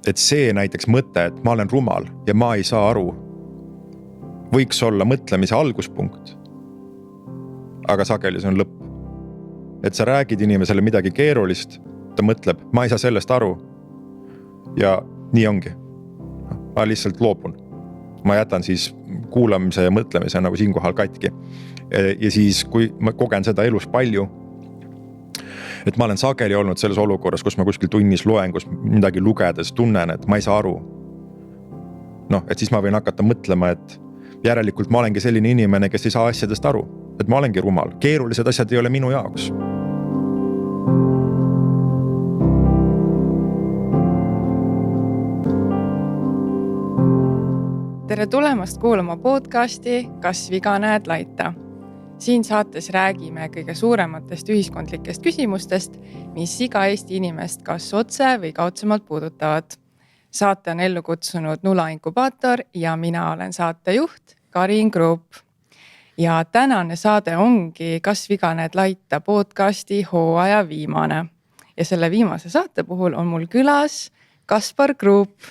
et see näiteks mõte, et ma olen rumal ja ma ei saa aru, võiks olla mõtlemise alguspunkt. Aga sageli see on lõpp. Et sa räägid inimesele midagi keerulist, ta mõtleb, ma ei saa sellest aru. Ja nii ongi. Ma lihtsalt loobun. Ma jätan siis kuulamise ja mõtlemise nagu siinkohal katki. Ja siis, kui ma kogen seda elus palju, et ma olen sageli olnud selles olukorras, kus ma kuskil tunnis loengus midagi lugedes tunnen, et ma ei saa aru. Et siis ma võin hakata mõtlema, et järelikult ma olengi selline inimene, kes ei saa asjadest aru. Et ma olengi rumal. Keerulised asjad ei ole minu jaoks. Tere tulemast kuulama podcasti Kas viga näed laita. Siin saates räägime kõige suurematest ühiskondlikest küsimustest, mis iga Eesti inimest kas otse või kaudsemalt puudutavad. Saate on ellu kutsunud Nula Inkubaator ja mina olen saatejuht Karin Krupp. Ja tänane saade ongi Kas viga näed laita podcasti hooaja viimane. Ja selle viimase saate puhul on mul külas Kaspar Krupp.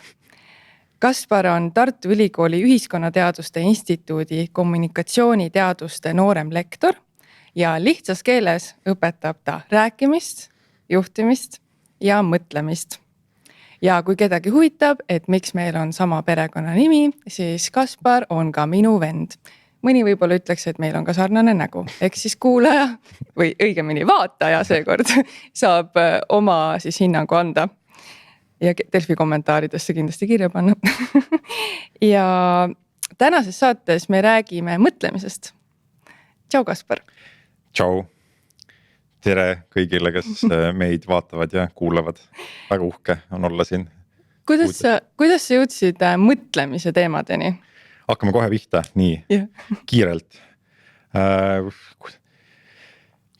Kaspar on Tartu Ülikooli Ühiskonnateaduste Instituudi kommunikatsiooniteaduste noorem lektor ja lihtsas keeles õpetab ta rääkimist, juhtimist ja mõtlemist. Ja kui kedagi huvitab, et miks meil on sama perekonna nimi, siis Kaspar on ka minu vend. Mõni võib-olla ütleks, et meil on ka sarnane nägu. Ehk siis kuulaja või õigemini vaataja seekord saab oma siis hinnangu anda. Ja Delfi kommentaaridesse kindlasti kirja panna. Ja tänases saates me räägime mõtlemisest. Tšau, Kaspar. Tšau. Tere kõigile, kes meid vaatavad ja kuulavad. Väga uhke on olla siin. Kuidas sa jõudsid mõtlemise teemadeni? Hakkame kohe vihta, nii, kiirelt.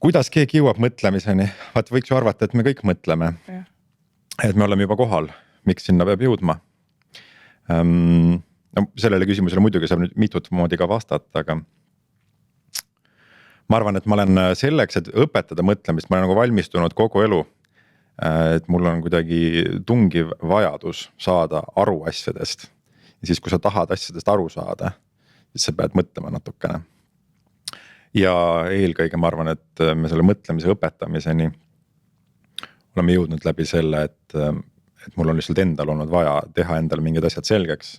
Kuidas keegi jõuab mõtlemiseni? Vaat võiks ju arvata, et me kõik mõtleme. Et me oleme juba kohal, miks sinna peab jõudma. Sellele küsimusele muidugi saab nüüd mitut moodi ka vastata, aga ma arvan, et ma olen selleks, et õpetada mõtlemist, ma olen nagu valmistunud kogu elu. Et mul on kuidagi tungiv vajadus saada aru asjadest. Ja siis, kui sa tahad asjadest aru saada, siis sa pead mõtlema natukene. Ja eelkõige ma arvan, et me selle mõtlemise õpetamiseni oleme jõudnud läbi selle, et mul on lihtsalt endal olnud vaja teha endale mingid asjad selgeks.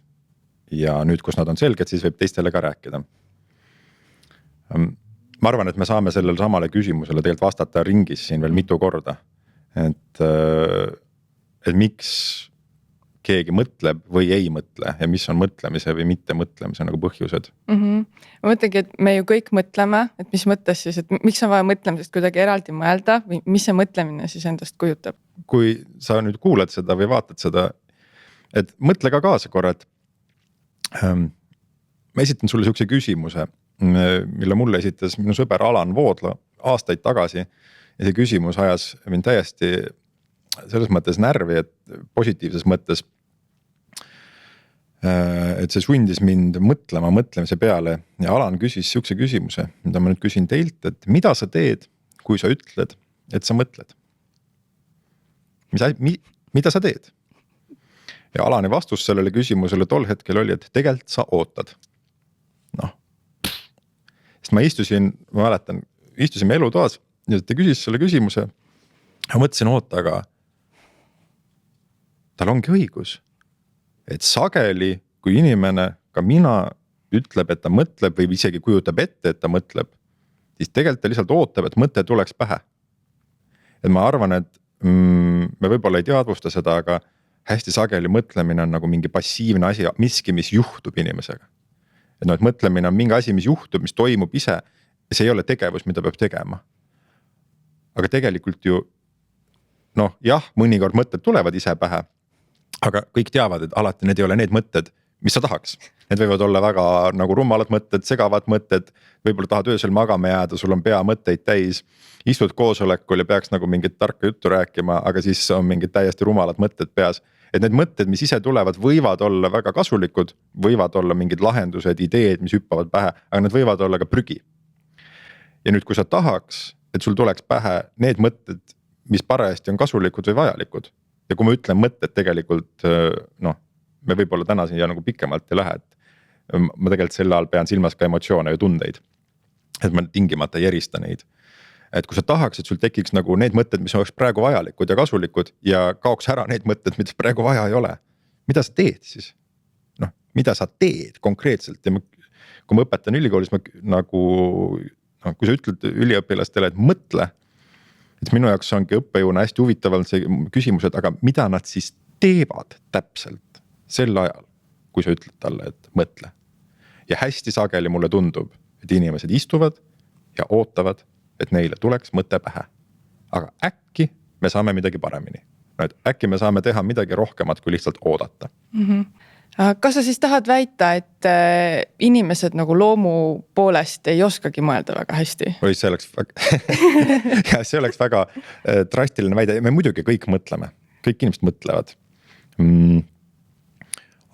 Ja nüüd, kus nad on selged, siis võib teistele ka rääkida. Ma arvan, et me saame sellele samale küsimusele tegelikult vastata ringis siin veel mitu korda. Et miks keegi mõtleb või ei mõtle ja mis on mõtlemise või mitte mõtlemise nagu põhjused. Ma mõtlengi, et me ju kõik mõtleme, et mis mõttes siis, et miks on vaja mõtlemisest kuidagi eraldi mõelda või mis see mõtlemine siis endast kujutab? Kui sa nüüd kuulad seda või vaatad seda, et mõtle ka kaasa korra, et ma esitan sulle sihukese küsimuse, mille mulle esitas minu sõber Alan Voodla aastaid tagasi ja see küsimus ajas mind täiesti selles mõttes närvi, et positiivses mõttes, et see sundis mind mõtlema mõtlemise peale ja Alan küsis sihukese küsimuse, mida ma nüüd küsin teilt, et mida sa teed, kui sa ütled, et sa mõtled? Mida sa teed? Ja Alani vastus sellele küsimusele tol hetkel oli, et tegelikult sa ootad. Sest ma mäletan, istusime elutoas ja ta küsis selle küsimuse ja mõtlesin oota, aga tal ongi õigus, et sageli, kui inimene, ka mina ütleb, et ta mõtleb või isegi kujutab ette, et ta mõtleb, siis tegelikult ta lihtsalt ootab, et mõte tuleks pähe. Et ma arvan, et me võib-olla ei teadvusta seda, aga hästi sageli mõtlemine on nagu mingi passiivne asi, miski, mis juhtub inimesega. Et mõtlemine on mingi asi, mis juhtub, mis toimub ise ja see ei ole tegevus, mida peab tegema. Aga tegelikult ju, jah, mõnikord mõtted tulevad ise pähe, aga kõik teavad, et alati need ei ole need mõtted, mis sa tahaks. Need võivad olla väga nagu rumalad mõtted, segavad mõtted, võib-olla tahad öösel magama jääda, sul on pea mõtteid täis, istud koosolekul ja peaks nagu mingit tarka juttu rääkima, aga siis on mingid täiesti rumalad mõtted peas. Et need mõtted, mis ise tulevad, võivad olla väga kasulikud, võivad olla mingid lahendused, ideed, mis hüppavad pähe, aga need võivad olla ka prügi. Ja nüüd, kui sa tahaks, et sul tuleks pähe need mõtted, mis parajasti on kasulikud või vajalikud, ja kui ma ütlen mõtted tegelikult noh, me võib-olla täna siia nagu pikemalt ei lähe, et ma tegelikult selle all pean silmas ka emotsioone ja tundeid. Et ma tingimata ei erista neid. Et kui sa tahaks, et sul tekiks nagu need mõtted, mis oleks praegu vajalikud ja kasulikud ja kaoks ära need mõtted, mida praegu vaja ei ole. Mida sa teed siis? Noh, mida sa teed konkreetselt ja kui ma õpetan ülikoolis, ma nagu, kui sa ütled üliõpilastele, et mõtle, et minu jaoks ongi õppejõuna hästi huvitavalt see küsimus, et aga mida nad siis teevad täpselt sel ajal, kui sa ütled talle, et mõtle. Ja hästi sageli mulle tundub, et inimesed istuvad ja ootavad, et neile tuleks mõte pähe. Aga äkki me saame midagi paremini. Et äkki me saame teha midagi rohkemat, kui lihtsalt oodata. Kas sa siis tahad väita, et inimesed nagu loomu poolest ei oskagi mõelda väga hästi? Või see oleks väga, ja see oleks väga drastiline väide. Me muidugi kõik mõtleme, kõik inimesed mõtlevad.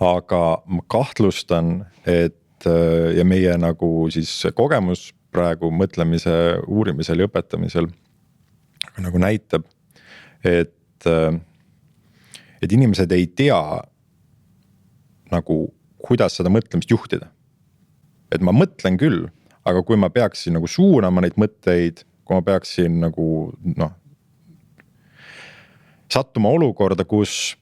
Aga ma kahtlustan, et ja meie nagu siis kogemus praegu mõtlemise uurimisel ja õpetamisel nagu näitab, et inimesed ei tea nagu kuidas seda mõtlemist juhtida. Et ma mõtlen küll, aga kui ma peaksin nagu suunama neid mõtteid, kui ma peaksin nagu sattuma olukorda, kus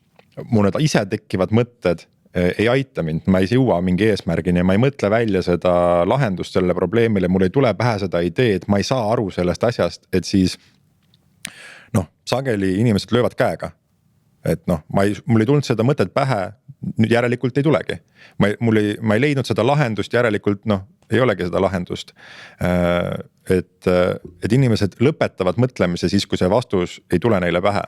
mul need ise tekkivad mõtted ei aita mind, ma ei jõua mingi eesmärgini ja ma ei mõtle välja seda lahendust selle probleemile, mul ei tule pähe seda ideed, ma ei saa aru sellest asjast, et siis sageli inimesed löövad käega. Et mul ei tulnud seda mõtet pähe, nüüd järelikult ei tulegi. Ma ei leidnud seda lahendust, järelikult ei olegi seda lahendust. Et inimesed lõpetavad mõtlemise siis, kui see vastus ei tule neile pähe.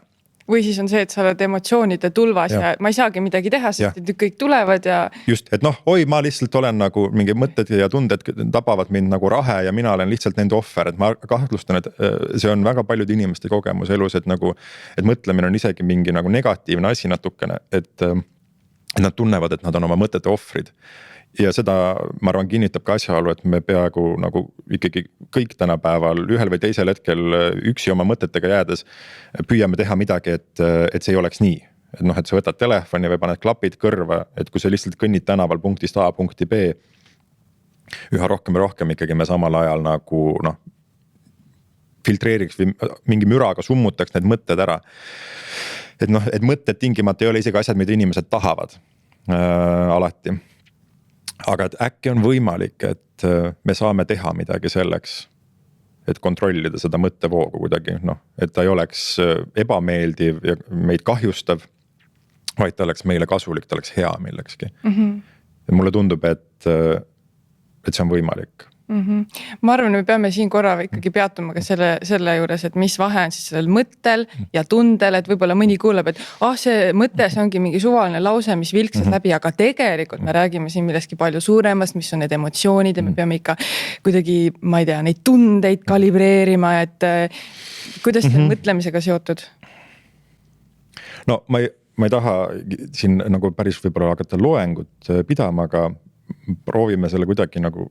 Või siis on see, et sa oled emotsioonide tulvas ja ma ei saagi midagi teha, sest et kõik tulevad ja... Just, et ma lihtsalt olen nagu mingi mõtted ja tunded tapavad mind nagu rahe ja mina olen lihtsalt nende ohver, et ma kahtlustan, et see on väga paljude inimeste kogemus elus, et mõtlemine on isegi mingi nagu negatiivne asi natukene, et nad tunnevad, et nad on oma mõtete ohvrid. Ja seda, ma arvan, kinnitab ka asjaolu, et me peaaegu nagu ikkagi kõik tänapäeval ühel või teisel hetkel üksi oma mõtetega jäädes püüame teha midagi, et see ei oleks nii. Et sa võtad telefoni või paned klapid kõrva, et kui sa lihtsalt kõnnid tänaval punktist A punkti B, üha rohkem ja rohkem ikkagi me samal ajal nagu filtreeriks või mingi müraga summutaks need mõtted ära. Et mõtted tingimata ei ole isegi asjad, mida inimesed tahavad alati. Aga et äkki on võimalik, et me saame teha midagi selleks, et kontrollida seda mõttevoogu kuidagi, et ta ei oleks ebameeldiv ja meid kahjustav, vaid ta oleks meile kasulik, ta oleks hea millekski. Ja mulle tundub, et see on võimalik. Ma arvan, me peame siin korra ikkagi peatuma ka selle juures, et mis vahe on siis sellel mõttel ja tundel, et võib-olla mõni kuuleb, et see mõte, see ongi mingi suvaline lause, mis vilksad läbi, aga tegelikult me räägime siin millestki palju suuremast, mis on need emotsioonid ja me peame ikka kuidagi, ma ei tea, neid tundeid kalibreerima, et kuidas see mõtlemisega seotud? Ma ei taha siin nagu päris võib-olla hakata loengut pidama, aga proovime selle kuidagi nagu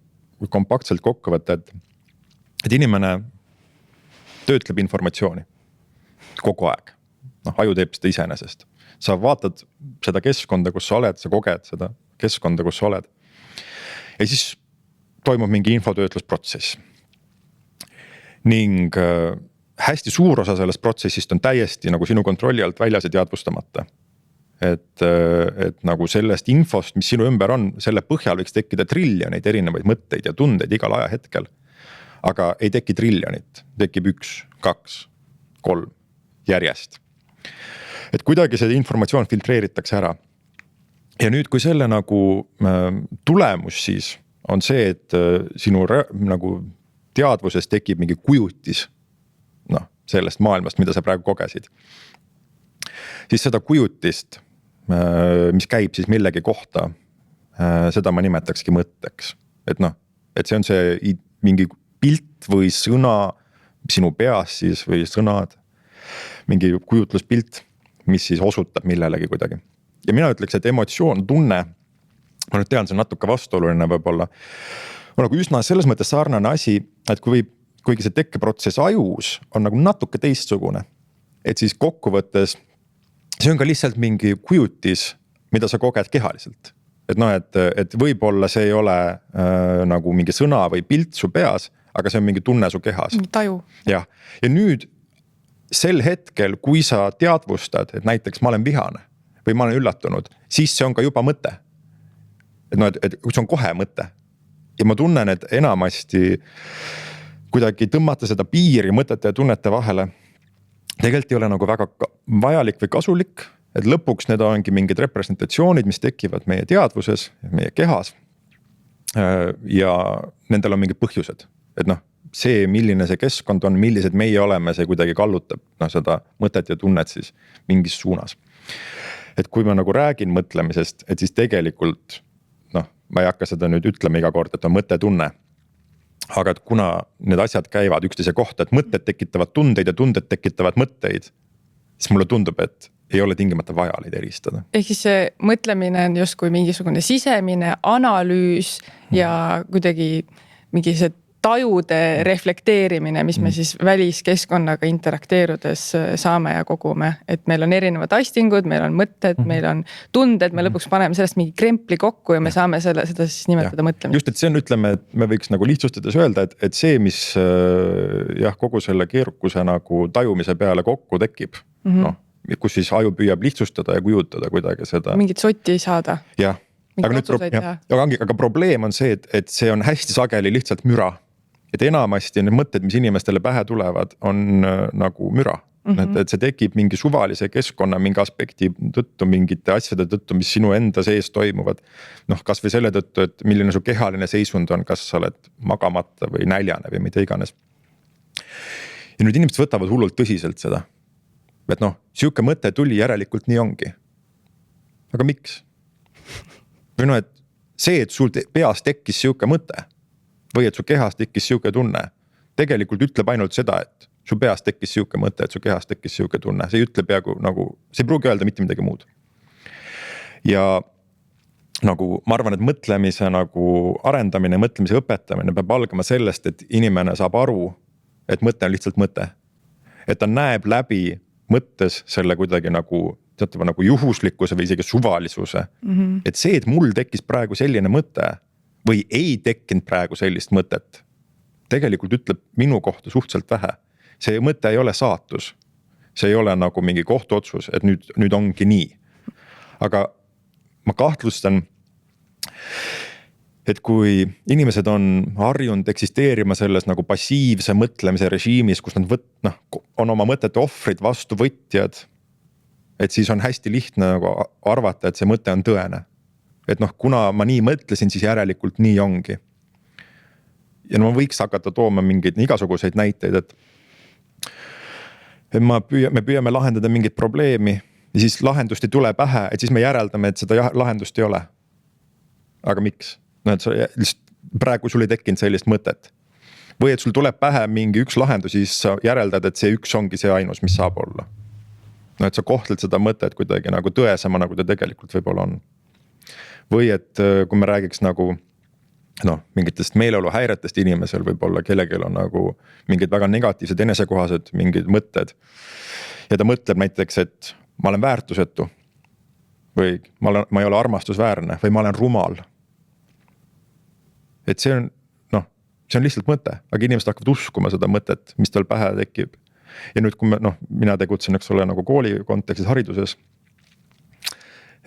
kompaktselt kokku võtta, et inimene töötleb informatsiooni kogu aeg. Aju teeb seda iseenesest. Sa vaatad seda keskkonda, kus sa oled, sa koged seda keskkonda, kus sa oled. Ja siis toimub mingi infotöötlusprotsess. Ning hästi suur osa sellest protsessist on täiesti nagu sinu kontrolli alt väljas ja teadvustamata. Et nagu sellest infost, mis sinu ümber on, selle põhjal võiks tekkida triljoneid erinevaid mõtteid ja tundeid igal ajahetkel. Aga ei teki triljonit, tekib 1, 2, 3 järjest. Et kuidagi see informatsioon filtreeritakse ära. Ja nüüd, kui selle nagu tulemus siis on see, et sinu nagu teadvuses tekib mingi kujutis sellest maailmast, mida sa praegu kogesid, siis seda kujutist, mis käib siis millegi kohta, seda ma nimetakski mõtteks. Et see on see mingi pilt või sõna sinu peas siis või sõnad, mingi kujutluspilt, mis siis osutab millelegi kuidagi. Ja mina ütleks, et emotsioon, tunne, ma nüüd tean, see on natuke vastuoluline võib-olla, on nagu üsna selles mõttes sarnane asi, et kuigi see tekkeprotsess ajus on nagu natuke teistsugune, et siis kokkuvõttes see on ka lihtsalt mingi kujutis, mida sa koged kehaliselt. Et noh, et võib-olla see ei ole nagu mingi sõna või pilt su peas, aga see on mingi tunne su kehas. Taju. Ja nüüd sel hetkel, kui sa teadvustad, et näiteks ma olen vihane või ma olen üllatunud, siis see on ka juba mõte. Et noh, et see on kohe mõte. Ja ma tunnen, et enamasti kuidagi tõmmata seda piiri mõtete ja tunnete vahele tegelikult ei ole nagu väga vajalik või kasulik, et lõpuks need ongi mingid representatsioonid, mis tekivad meie teadvuses, meie kehas. Ja nendel on mingid põhjused, et noh, see, milline see keskkond on, millised meie oleme, see kuidagi kallutab seda mõtet ja tunnet siis mingis suunas. Et kui ma nagu räägin mõtlemisest, et siis tegelikult noh, ma ei hakka seda nüüd ütlema iga kord, et on mõte tunne. Aga et kuna need asjad käivad üksteise kohta, et mõtted tekitavad tundeid ja tunded tekitavad mõtteid, siis mulle tundub, et ei ole tingimata vaja neid eristada. Ehk siis see mõtlemine on justkui mingisugune sisemine analüüs ja kuidagi mingi see tajude reflekteerimine, mis me siis väliskeskkonnaga interakteerudes saame ja kogume. Et meil on erinevad aistingud, meil on mõtted, meil on tunded, me lõpuks paneme sellest mingi krempli kokku ja me saame seda siis nimetada mõtlemist. Just, et see on, ütleme, et me võiks nagu lihtsustades öelda, et see, mis kogu selle keerukuse nagu tajumise peale kokku tekib, kus siis aju püüab lihtsustada ja kujutada kuidagi seda. Mingit sotti saada. Jah, aga probleem on see, et see on hästi sageli lihtsalt müra. Et enamasti need mõtted, mis inimestele pähe tulevad, on nagu müra. Et see tekib mingi suvalise keskkonna, mingi aspekti tõttu, mingite asjade tõttu, mis sinu enda sees toimuvad. Noh, kas või selle tõttu, et milline su kehaline seisund on, kas sa oled magamata või näljane või mida iganes. Ja nüüd inimesed võtavad hullult tõsiselt seda. Et noh, siuke mõte tuli järelikult nii ongi. Aga miks? Või noh, et see, et sul peas tekkis siuke mõte või et su kehas tekkis siuke tunne, tegelikult ütleb ainult seda, et su peas tekkis siuke mõte, et su kehas tekkis siuke tunne. See ütleb peaaegu nagu, see ei pruugi öelda mitte midagi muud. Ja nagu ma arvan, et mõtlemise nagu arendamine, mõtlemise õpetamine peab algama sellest, et inimene saab aru, et mõte on lihtsalt mõte. Et ta näeb läbi mõttes selle kuidagi nagu teatava nagu juhuslikkuse või isegi suvalisuse. Et see, et mul tekkis praegu selline mõte või ei tekkinud praegu sellist mõtet, tegelikult ütleb minu kohta suhteliselt vähe. See mõte ei ole saatus. See ei ole nagu mingi kohtuotsus, et nüüd ongi nii. Aga ma kahtlustan, et kui inimesed on harjunud eksisteerima selles nagu passiivse mõtlemise režiimis, kus nad on oma mõtete ohvrid, vastuvõtjad, et siis on hästi lihtne nagu arvata, et see mõte on tõene. Et noh, kuna ma nii mõtlesin, siis järelikult nii ongi. Ja ma võiks hakata tooma mingeid igasuguseid näiteid, et me püüame lahendada mingit probleemi ja siis lahendust ei tule pähe, et siis me järeldame, et seda lahendust ei ole. Aga miks? No, et praegu sul ei tekkinud sellist mõtet. Või et sul tuleb pähe mingi üks lahendus, siis sa järeldad, et see üks ongi see ainus, mis saab olla. No, et sa kohtled seda mõtet kuidagi nagu tõesema, nagu ta tegelikult võib-olla on. Või et kui me räägiks nagu mingitest meeleoluhäiretest inimesel võib-olla kellegil on nagu mingid väga negatiivsed enesekohased mingid mõtted. Ja ta mõtleb näiteks, et ma olen väärtusetu või ma ei ole armastusväärne või ma olen rumal. Et see on lihtsalt mõte, aga inimesed hakkavad uskuma seda mõtet, mis tal pähe tekib. Ja nüüd, kui mina tegutsen, eks ole, nagu kooli kontekstis hariduses,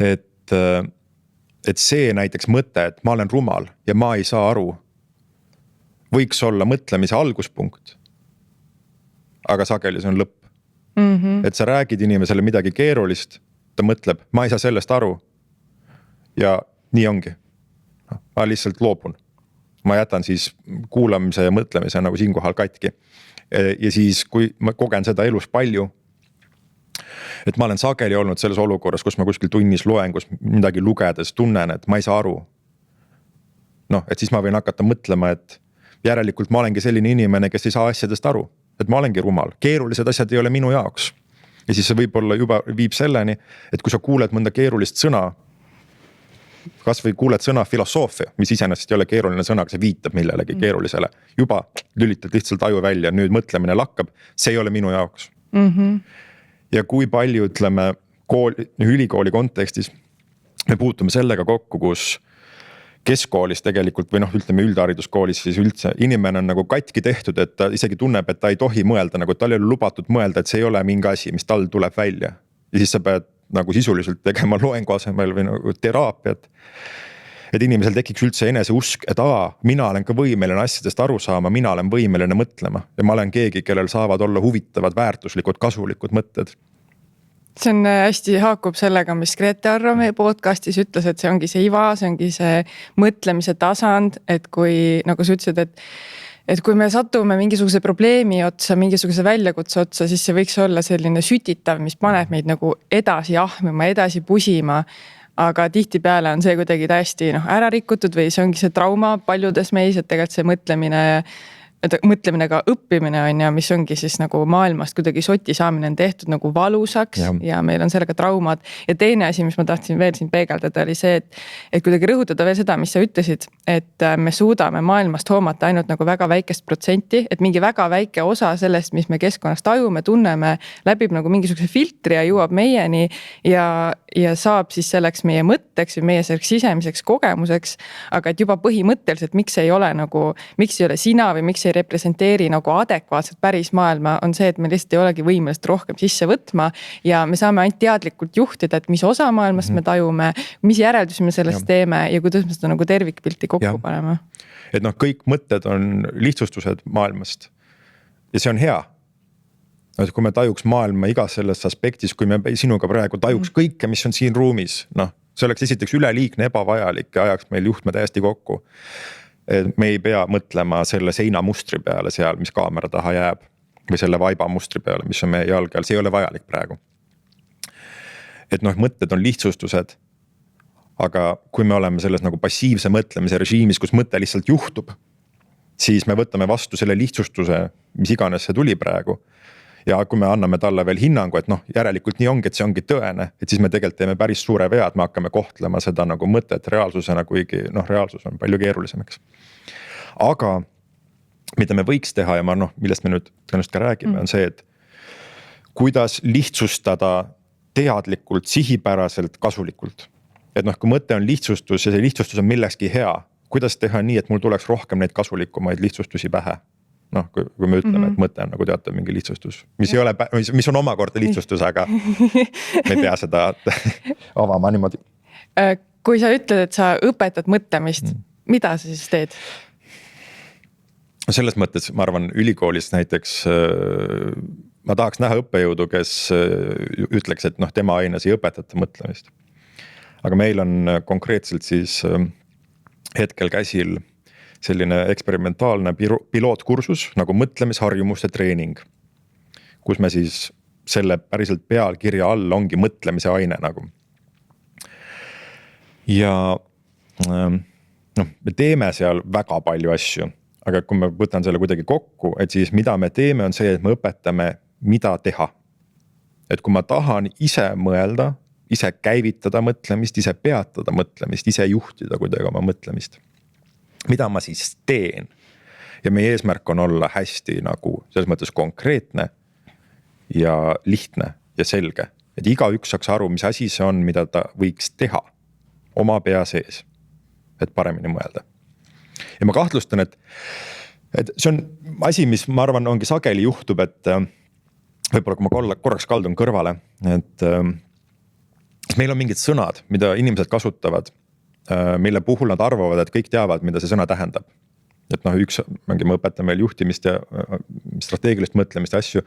et see näiteks mõte, et ma olen rumal ja ma ei saa aru, võiks olla mõtlemise alguspunkt. Aga sageli see on lõpp. Et sa räägid inimesele midagi keerulist, ta mõtleb, ma ei saa sellest aru. Ja nii ongi. Ma lihtsalt loobun. Ma jätan siis kuulamise ja mõtlemise nagu siinkohal katki. Ja siis, kui ma kogen seda elus palju, et ma olen sageli olnud selles olukorras, kus ma kuskil tunnis loengus midagi lugedes tunnen, et ma ei saa aru. Et siis ma võin hakata mõtlema, et järelikult ma olengi selline inimene, kes ei saa asjadest aru. Et ma olengi rumal. Keerulised asjad ei ole minu jaoks. Ja siis see võib-olla juba viib selleni, et kui sa kuuled mõnda keerulist sõna, kas või kuuled sõna filosoofia, mis iseenesest ei ole keeruline sõna, aga see viitab millelegi keerulisele. Juba lülitad lihtsalt aju välja, nüüd mõtlemine lakkab, see ei ole minu jaoks. Ja kui palju, ütleme, ülikooli kontekstis me puutume sellega kokku, kus keskkoolis tegelikult või ütleme üldhariduskoolis siis üldse inimene on nagu katki tehtud, et ta isegi tunneb, et ta ei tohi mõelda, nagu tal ei ole lubatud mõelda, et see ei ole mingi asi, mis tal tuleb välja. Ja siis sa pead nagu sisuliselt tegema loengu asemel või nagu teraapiat. Et inimesel tekiks üldse eneseusk, et mina olen ka võimeline asjadest aru saama, mina olen võimeline mõtlema ja ma olen keegi, kellel saavad olla huvitavad, väärtuslikud, kasulikud mõtted. See on hästi haakub sellega, mis Grete Arro meie podcastis ütles, et see ongi see iva, see ongi see mõtlemise tasand, et kui nagu sa ütlesid, et kui me satume mingisuguse probleemi otsa, mingisuguse väljakutse otsa, siis see võiks olla selline sütitav, mis paneb meid nagu edasi ahmima, edasi pusima. Aga tihtipeale on see kuidagi täiesti ära rikutud või see ongi see trauma paljudes meis, et tegelikult see mõtlemine ka õppimine on ja mis ongi siis nagu maailmast kuidagi soti saamine on tehtud nagu valusaks ja meil on sellega traumad. Ja teine asi, mis ma tahtsin veel siin peegeldada, oli see, et kuidagi rõhutada veel seda, mis sa ütlesid, et me suudame maailmast hoomata ainult nagu väga väikest protsenti, et mingi väga väike osa sellest, mis me keskkonnast tajume, tunneme, läbib nagu mingisuguse filtri ja jõuab meieni ja saab siis selleks meie mõtteks või meie selleks sisemiseks kogemuseks. Aga et juba põhimõtteliselt, miks ei ole sina või miks ei representeeri nagu adekvaatselt päris maailma, on see, et me lihtsalt ei olegi võimelised rohkem sisse võtma ja me saame ainult teadlikult juhtida, et mis osa maailmast me tajume, mis järeldusi me sellest teeme ja kuidas me seda nagu tervikpilti kokku paneme. Et kõik mõtted on lihtsustused maailmast ja see on hea. Et kui me tajuks maailma igas selles aspektis, kui me sinuga praegu tajuks kõike, mis on siin ruumis, see oleks esiteks üleliigne, ebavajalik ja ajaks meil juhtme täiesti kokku. Et me ei pea mõtlema selle seinamustri peale seal, mis kaamera taha jääb või selle vaiba mustri peale, mis on meie jalge all, see ei ole vajalik praegu. Et mõtted on lihtsustused, aga kui me oleme selles nagu passiivse mõtlemise režiimis, kus mõte lihtsalt juhtub, siis me võtame vastu selle lihtsustuse, mis iganes see tuli praegu. Ja kui me anname talle veel hinnangu, et järelikult nii ongi, et see ongi tõene, et siis me tegelikult teeme päris suure vea, et me hakkame kohtlema seda nagu mõtet reaalsusena, kuigi reaalsus on palju keerulisemaks. Aga mida me võiks teha ja millest me nüüd tõenäoliselt ka räägime, on see, et kuidas lihtsustada teadlikult, sihipäraselt, kasulikult. Et kui mõte on lihtsustus ja see lihtsustus on millekski hea, kuidas teha nii, et mul tuleks rohkem neid kasulikumaid lihtsustusi pähe? Kui me ütleme, et mõte on nagu teatav mingi lihtsustus, mis on omakorda lihtsustus, aga me ei pea seda avama niimoodi. Kui sa ütled, et sa õpetad mõtlemist, mida sa siis teed? Selles mõttes, ma arvan, ülikoolis näiteks ma tahaks näha õppejõudu, kes ütleks, et tema aines ei õpetata mõtlemist. Aga meil on konkreetselt siis hetkel käsil selline eksperimentaalne pilootkursus nagu mõtlemisharjumuste treening, kus me siis selle päriselt pealkirja all ongi mõtlemise aine nagu. Ja me teeme seal väga palju asju, aga kui ma võtan selle kuidagi kokku, et siis mida me teeme on see, et me õpetame, mida teha. Et kui ma tahan ise mõelda, ise käivitada mõtlemist, ise peatada mõtlemist, ise juhtida kuidagi oma mõtlemist. Mida ma siis teen ja meie eesmärk on olla hästi nagu selles mõttes konkreetne ja lihtne ja selge, et igaüks saaks aru, mis asi see on, mida ta võiks teha oma pea sees, et paremini mõelda. Ja ma kahtlustan, et see on asi, mis ma arvan ongi sageli juhtub, et võib-olla kui ma korraks kaldun kõrvale, et meil on mingid sõnad, mida inimesed kasutavad, mille puhul nad arvavad, et kõik teavad, mida see sõna tähendab. Et me õpetame veel juhtimist ja strateegilist mõtlemist ja asju.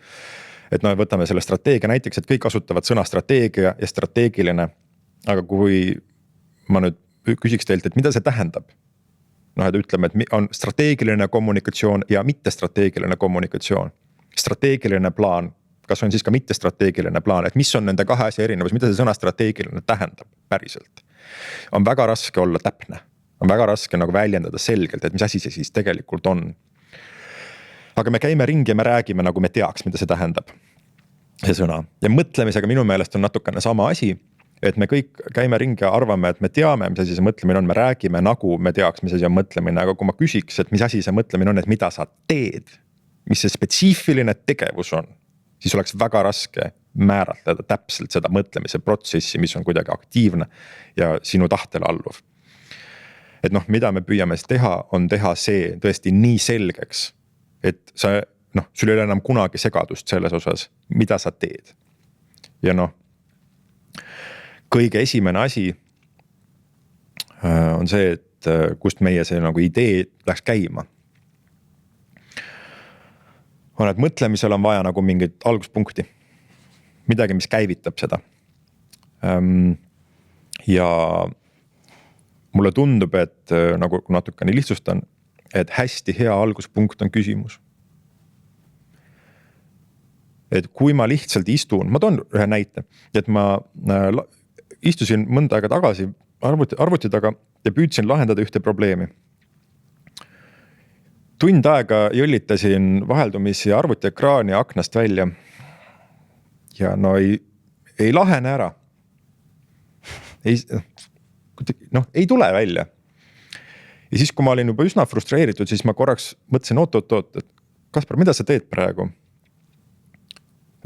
Et võtame selle strateegia näiteks, et kõik kasutavad sõna strateegia ja strateegiline. Aga kui ma nüüd küsiks teilt, et mida see tähendab? Et ütleme, et on strateegiline kommunikatsioon ja mittestrateegiline kommunikatsioon. Strateegiline plaan, kas on siis ka mittestrateegiline plaan, et mis on nende kahe asja erinevus, mida see sõna strateegiline tähendab päriselt? On väga raske olla täpne, on väga raske nagu väljendada selgelt, et mis asi see siis tegelikult on. Aga me käime ringi ja me räägime, nagu me teaks, mida see tähendab, see sõna. Ja mõtlemisega minu meelest on natukene sama asi, et me kõik käime ringi ja arvame, et me teame, mis asi see mõtlemine on, me räägime nagu me teaks, mis asi on mõtlemine, aga kui ma küsiks, et mis asi see mõtlemine on, et mida sa teed, mis see spetsiifiline tegevus on, siis oleks väga raske määratleda täpselt seda mõtlemise protsessi, mis on kuidagi aktiivne ja sinu tahtele alluv. Et noh, mida me püüame teha, on teha see tõesti nii selgeks, et sa sul ei ole enam kunagi segadust selles osas, mida sa teed. Ja noh, kõige esimene asi on see, et kust meie see nagu idee läks käima. On, et mõtlemisel on vaja nagu mingit alguspunkti. Midagi, mis käivitab seda. Ja mulle tundub, et nagu natukene lihtsustan, et hästi hea alguspunkt on küsimus. Et kui ma lihtsalt istun, ma toon ühe näite, et ma istusin mõnda aega tagasi arvuti taga ja püüdsin lahendada ühte probleemi. Tund aega jõllitasin vaheldumisi arvutiekraani aknast välja ja no ei lahene ära. Ei tule välja. Ja siis, kui ma olin juba üsna frustreeritud, siis ma korraks mõtlesin, oot, et Kaspar, mida sa teed praegu?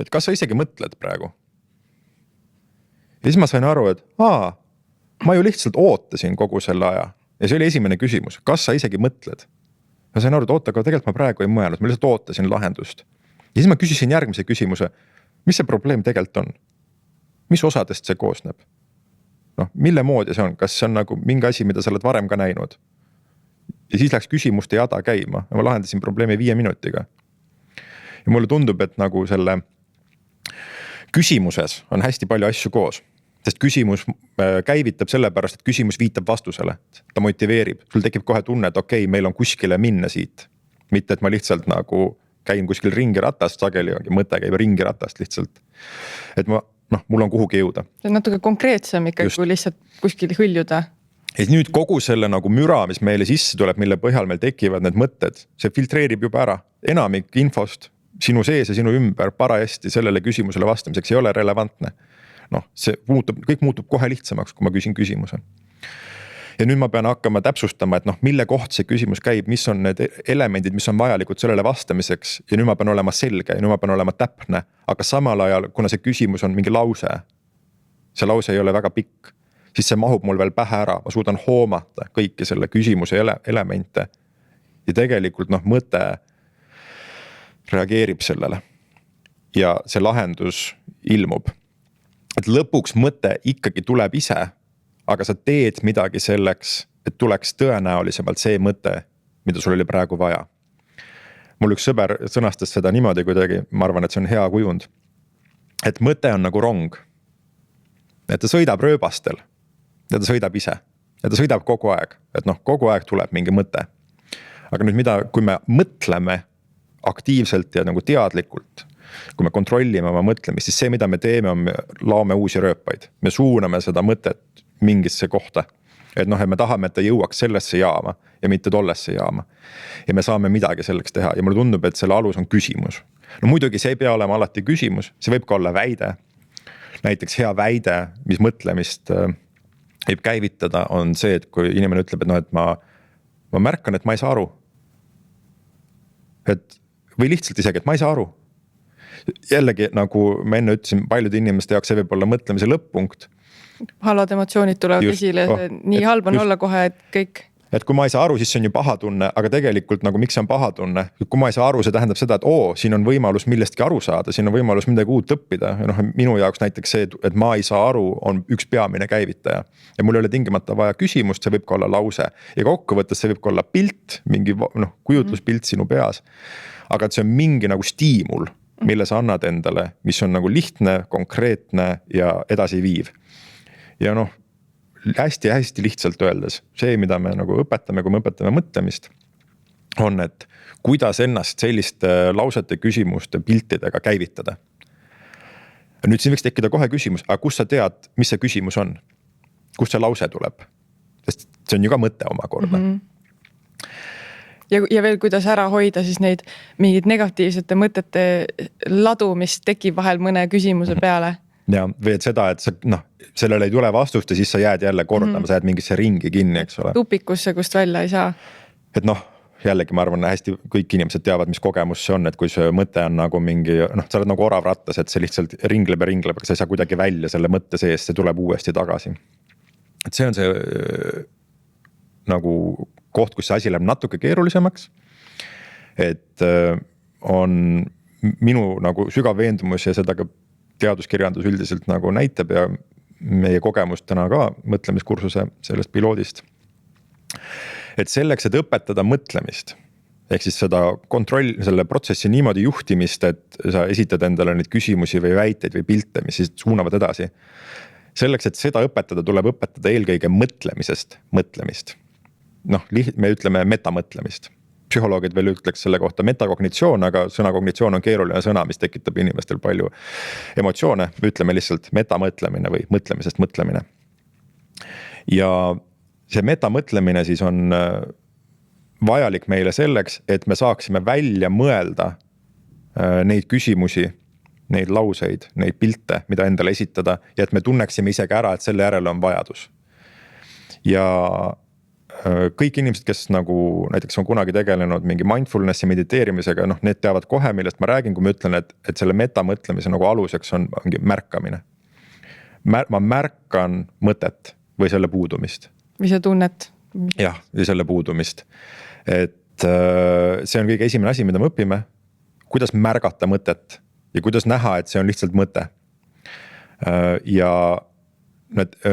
Et kas sa isegi mõtled praegu? Ja siis ma sain aru, et ma ju lihtsalt ootasin kogu selle aja. Ja see oli esimene küsimus, kas sa isegi mõtled? Ma sain aru, et aga tegelikult ma praegu ei mõelnud, ma lihtsalt ootasin lahendust. Ja siis ma küsisin järgmise küsimuse, mis see probleem tegelikult on? Mis osadest see koosneb? Mille moodi see on? Kas see on nagu mingi asi, mida sa oled varem ka näinud? Ja siis läks küsimuste jada käima ja ma lahendasin probleemi 5 minutiga. Ja mulle tundub, et nagu selle küsimuses on hästi palju asju koos, sest küsimus käivitab sellepärast, et küsimus viitab vastusele, ta motiveerib, sul tekib kohe tunne, et okei, meil on kuskile minna siit, mitte et ma lihtsalt nagu käin kuskil ringi ratast, sageli ongi mõte käib ringi ratast lihtsalt, et mul on kuhugi jõuda. See on natuke konkreetsem ikkagi, kui lihtsalt kuskil hõljuda. Ja nüüd kogu selle nagu müra, mis meile sisse tuleb, mille põhjal meil tekivad need mõtted, see filtreerib juba ära, enamik infost sinu sees ja sinu ümber parajasti sellele küsimusele vastamiseks ei ole relevantne. Kõik muutub kohe lihtsamaks, kui ma küsin küsimuse. Ja nüüd ma pean hakkama täpsustama, et mille koht see küsimus käib, mis on need elemendid, mis on vajalikud sellele vastamiseks ja nüüd ma pean olema selge ja nüüd ma pean olema täpne, aga samal ajal, kuna see küsimus on mingi lause, see lause ei ole väga pikk, siis see mahub mul veel pähe ära, ma suudan hoomata kõiki selle küsimuse elemente ja tegelikult mõte reageerib sellele ja see lahendus ilmub. Et lõpuks mõte ikkagi tuleb ise, aga sa teed midagi selleks, et tuleks tõenäolisemalt see mõte, mida sul oli praegu vaja. Mul üks sõber sõnastas seda niimoodi kuidagi, ma arvan, et see on hea kujund. Et mõte on nagu rong. Et ta sõidab rööbastel ja ta sõidab ise ja ta sõidab kogu aeg, et kogu aeg tuleb mingi mõte. Aga nüüd kui me mõtleme aktiivselt ja nagu teadlikult, kui me kontrollime oma mõtlemist, siis see, mida me teeme, on me laome uusi rööpaid. Me suuname seda mõtet mingisse kohta. Et me tahame, et ta jõuaks sellesse jaama ja mitte tollesse jaama. Ja me saame midagi selleks teha ja mulle tundub, et selle alus on küsimus. Muidugi see ei pea olema alati küsimus, see võib ka olla väide. Näiteks hea väide, mis mõtlemist võib käivitada, on see, et kui inimene ütleb, et ma märkan, et ma ei saa aru. Või lihtsalt isegi, et ma ei saa aru. Jällegi, nagu ma enne ütlesin, paljude inimeste jaoks see võib olla mõtlemise lõpp-punkt. Halvad emotsioonid tulevad esile, nii halb on olla kohe, et kõik. Et kui ma ei saa aru, siis see on ju paha tunne, aga tegelikult nagu miks see on paha tunne? Kui ma ei saa aru, see tähendab seda, et siin on võimalus millestki aru saada, siin on võimalus midagi uut õppida. Ja minu jaoks näiteks see, et ma ei saa aru, on üks peamine käivitaja. Ja mul ei ole tingimata vaja küsimust, see võib ka olla lause. Ja kokkuvõttes see võib ka olla pilt, mingi kujutluspilt sinu peas. Aga et see on mingi nagu stiimul, mille sa annad endale, mis on nagu lihtne, konkreetne ja edasi viiv. Ja hästi lihtsalt öeldes, see, mida me nagu õpetame, kui me õpetame mõtlemist, on, et kuidas ennast selliste lausete, küsimuste, piltidega käivitada. Nüüd siin võiks tekkida kohe küsimus, aga kus sa tead, mis see küsimus on? Kust see lause tuleb? Sest see on ju ka mõte omakorda. Ja veel kuidas ära hoida siis neid mingid negatiivsete mõtete ladu, mis tekib vahel mõne küsimuse peale. Ja või et seda, et sellele ei tule vastust ja siis sa jääd jälle kordama, sa jääd mingisse ringi kinni, eks ole. Tupikusse, kust välja ei saa. Et jällegi ma arvan, hästi kõik inimesed teavad, mis kogemus see on, et kui see mõte on nagu mingi, sa oled nagu orav rattas, et see lihtsalt ringleb ja ringleb, aga sa ei saa kuidagi välja selle mõtte sees, see tuleb uuesti tagasi. Et see on see nagu koht, kus see asi läheb natuke keerulisemaks. Et on minu nagu sügav veendumus ja seda ka teaduskirjandus üldiselt nagu näitab ja meie kogemus täna ka mõtlemiskursuse sellest piloodist. Et selleks, et õpetada mõtlemist, ehk siis seda selle protsessi niimoodi juhtimist, et sa esitad endale neid küsimusi või väiteid või pilte, mis siis suunavad edasi. Selleks, et seda õpetada, tuleb õpetada eelkõige mõtlemist. Noh, me ütleme metamõtlemist. Psühholoogid veel ütleks selle kohta metakognitsioon, aga sõna kognitsioon on keeruline sõna, mis tekitab inimestel palju emotsioone. Ütleme lihtsalt metamõtlemine või mõtlemisest mõtlemine. Ja see metamõtlemine siis on vajalik meile selleks, et me saaksime välja mõelda neid küsimusi, neid lauseid, neid pilte, mida endale esitada ja et me tunneksime isegi ära, et selle järele on vajadus. Ja kõik inimesed, kes nagu näiteks on kunagi tegelenud mingi mindfulnessi mediteerimisega, noh, need teavad kohe, millest ma räägin, kui ma ütlen, et selle metamõtlemise nagu aluseks on märkamine. Ma märkan mõtet või selle puudumist. Või sa tunnet? Jah, või selle puudumist. Et see on kõige esimene asi, mida me õpime, kuidas märgata mõtet ja kuidas näha, et see on lihtsalt mõte. Ja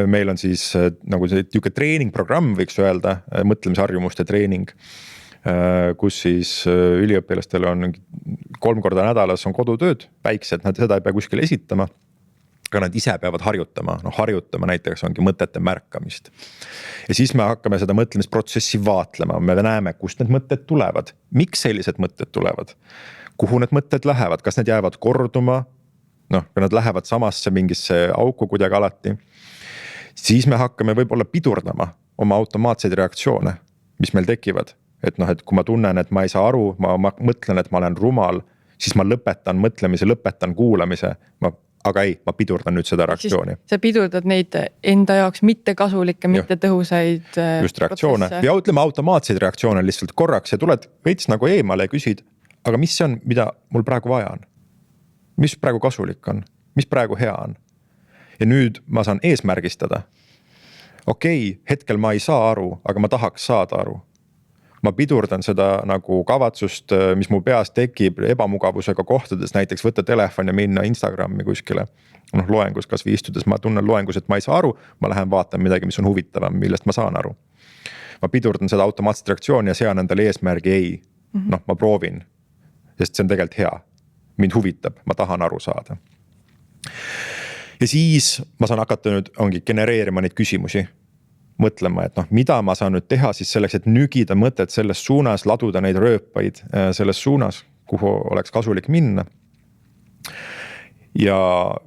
meil on siis nagu see treeningprogramm, võiks öelda, mõtlemisharjumuste treening, kus siis üliõpilastel on 3 korda nädalas on kodutööd, väiksed, nad seda ei pea kuskil esitama, aga nad ise peavad harjutama, harjutama näiteks ongi mõtete märkamist. Ja siis me hakkame seda mõtlemisprotsessi vaatlema, me näeme, kust need mõtted tulevad, miks sellised mõtted tulevad, kuhu need mõtted lähevad, kas need jäävad korduma, kui nad lähevad samasse mingisse auku kuidagi alati, siis me hakkame võib-olla pidurdama oma automaatseid reaktsioone, mis meil tekivad. Et kui ma tunnen, et ma ei saa aru, ma mõtlen, et ma olen rumal, siis ma lõpetan mõtlemise, lõpetan kuulamise, aga ei, ma pidurdan nüüd seda reaktsiooni. Sa pidurdad neid enda jaoks mitte kasulikke, mitte tõhusaid just reaktsioone protsesse. Ja ütleme automaatseid reaktsioone lihtsalt korraks ja tuled veits nagu eemale ja küsid, aga mis see on, mida mul praegu vaja on? Mis praegu kasulik on? Mis praegu hea on? Ja nüüd ma saan eesmärgistada. Okei, hetkel ma ei saa aru, aga ma tahaks saada aru. Ma pidurdan seda nagu kavatsust, mis mu peas tekib ebamugavusega kohtades, näiteks võtta telefon ja minna Instagrami kuskile. Loengus kas või istudes, ma tunnen loengus, et ma ei saa aru, ma lähen vaatan midagi, mis on huvitavam, millest ma saan aru. Ma pidurdan seda automaatset reaktsiooni ja sean endale eesmärgi ei. Ma proovin, sest see on tegelikult hea. Mind huvitab, ma tahan aru saada. Ja siis ma saan hakata nüüd ongi genereerima neid küsimusi, mõtlema, et mida ma saan nüüd teha siis selleks, et nügida mõtet selles suunas, laduda neid rööpaid selles suunas, kuhu oleks kasulik minna. Ja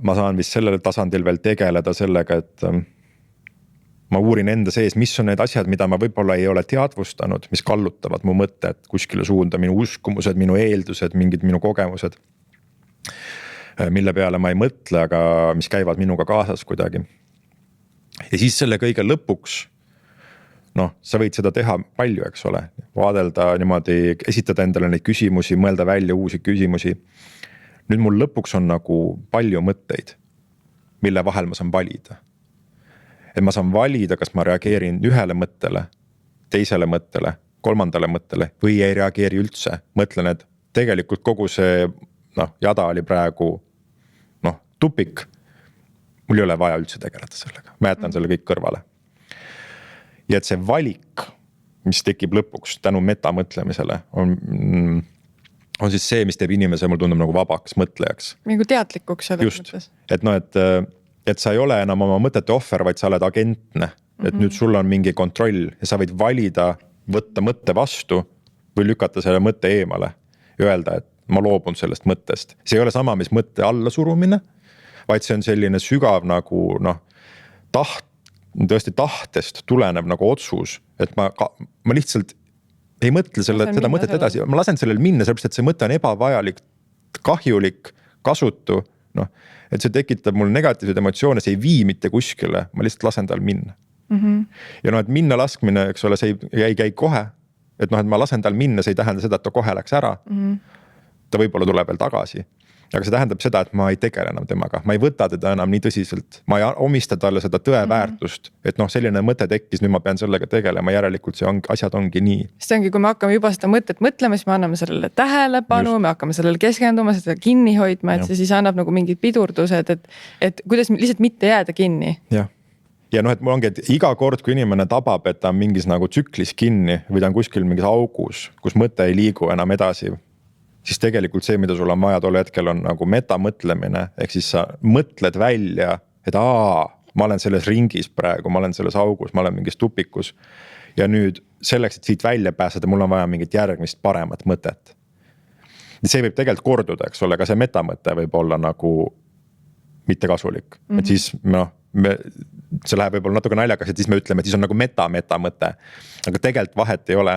ma saan vist sellel tasandil veel tegeleda sellega, et ma uurin enda sees, mis on need asjad, mida ma võib-olla ei ole teadvustanud, mis kallutavad mu mõtted kuskile suunda, minu uskumused, minu eeldused, mingid minu kogemused, mille peale ma ei mõtle, aga mis käivad minuga kaasas kuidagi. Ja siis selle kõige lõpuks, sa võid seda teha palju, eks ole, vaadelda niimoodi, esitada endale neid küsimusi, mõelda välja uusi küsimusi. Nüüd mul lõpuks on nagu palju mõtteid, mille vahel ma saan valida. Et ma saan valida, kas ma reageerin ühele mõttele, teisele mõttele, kolmandale mõttele või ei reageeri üldse. Mõtlen, et tegelikult kogu see jada oli praegu tupik. Mul ei ole vaja üldse tegeleda sellega. Ma jätan selle kõik kõrvale. Ja et see valik, mis tekib lõpuks tänu metamõtlemisele, on siis see, mis teeb inimese, mul tundub nagu vabaks mõtlejaks. Nagu teadlikuks selles mõttes. Et sa ei ole enam oma mõtete ohver, vaid sa oled agentne. Et nüüd sul on mingi kontroll ja sa võid valida, võtta mõtte vastu või lükata selle mõtte eemale ja öelda, et ma loobun sellest mõttest. See ei ole sama, mis mõtte alla surumine, vaid see on selline sügav nagu tõesti tahtest tulenev nagu otsus, et ma lihtsalt ei mõtle seda mõtet edasi, ma lasen sellel minna, sellepärast, et see mõte on ebavajalik, kahjulik, kasutu, et see tekitab mul negatiivseid emotsioone, see ei vii mitte kuskile, ma lihtsalt lasen tal minna. Ja et minna laskmine, eks ole, see ei käi kohe, et noh, et ma lasen tal minna, see ei tähenda seda, et ta kohe läks ära. Ta võib-olla tuleb veel tagasi. Aga see tähendab seda, et ma ei tegele enam temaga, ma ei võta teda enam nii tõsiselt, ma ei omista talle seda tõe väärtust, et noh, selline mõte tekkis, nüüd ma pean sellega tegelema, järelikult asjad ongi nii. See ongi, kui me hakkame juba seda mõtet mõtlema, siis me anname sellele tähelepanu, me hakkame sellele keskenduma, seda kinni hoidma, et see siis annab nagu mingid pidurdused, et kuidas lihtsalt mitte jääda kinni. Ja noh, et mul ongi, et iga kord, kui inimene tabab, et ta on mingis nagu tsüklis kinni või ta on kuskil mingis augus, kus mõte ei liigu enam edasi, siis tegelikult see, mida sul on vaja tol hetkel on nagu metamõtlemine, ehk siis sa mõtled välja, et ma olen selles ringis praegu, ma olen selles augus, ma olen mingis tupikus. Ja nüüd selleks, et siit välja pääseda, mul on vaja mingit järgmist paremat mõtet. See võib tegelikult korduda, eks ole, aga see metamõte võib olla nagu mitte kasulik. Et siis see läheb võib-olla natuke naljakas, et siis me ütleme, et siis on nagu metamõte. Aga tegelikult vahet ei ole.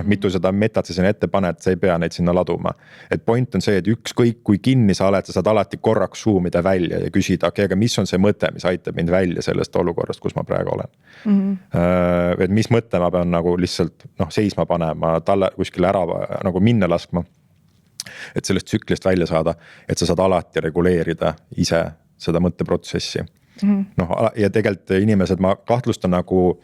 Mitu seda metat sa sinna ette paned, sa ei pea neid sinna laduma. Et point on see, et ükskõik kui kinni sa oled, sa saad alati korraks zoomida välja ja küsida, aga mis on see mõte, mis aitab mind välja sellest olukorrast, kus ma praegu olen. Et mis mõte ma pean nagu lihtsalt seisma panema, talle kuskile ära nagu minna laskma. Et sellest tsüklist välja saada, et sa saad alati reguleerida ise seda mõtteprotsessi. Ja tegelikult inimesed, ma kahtlustan nagu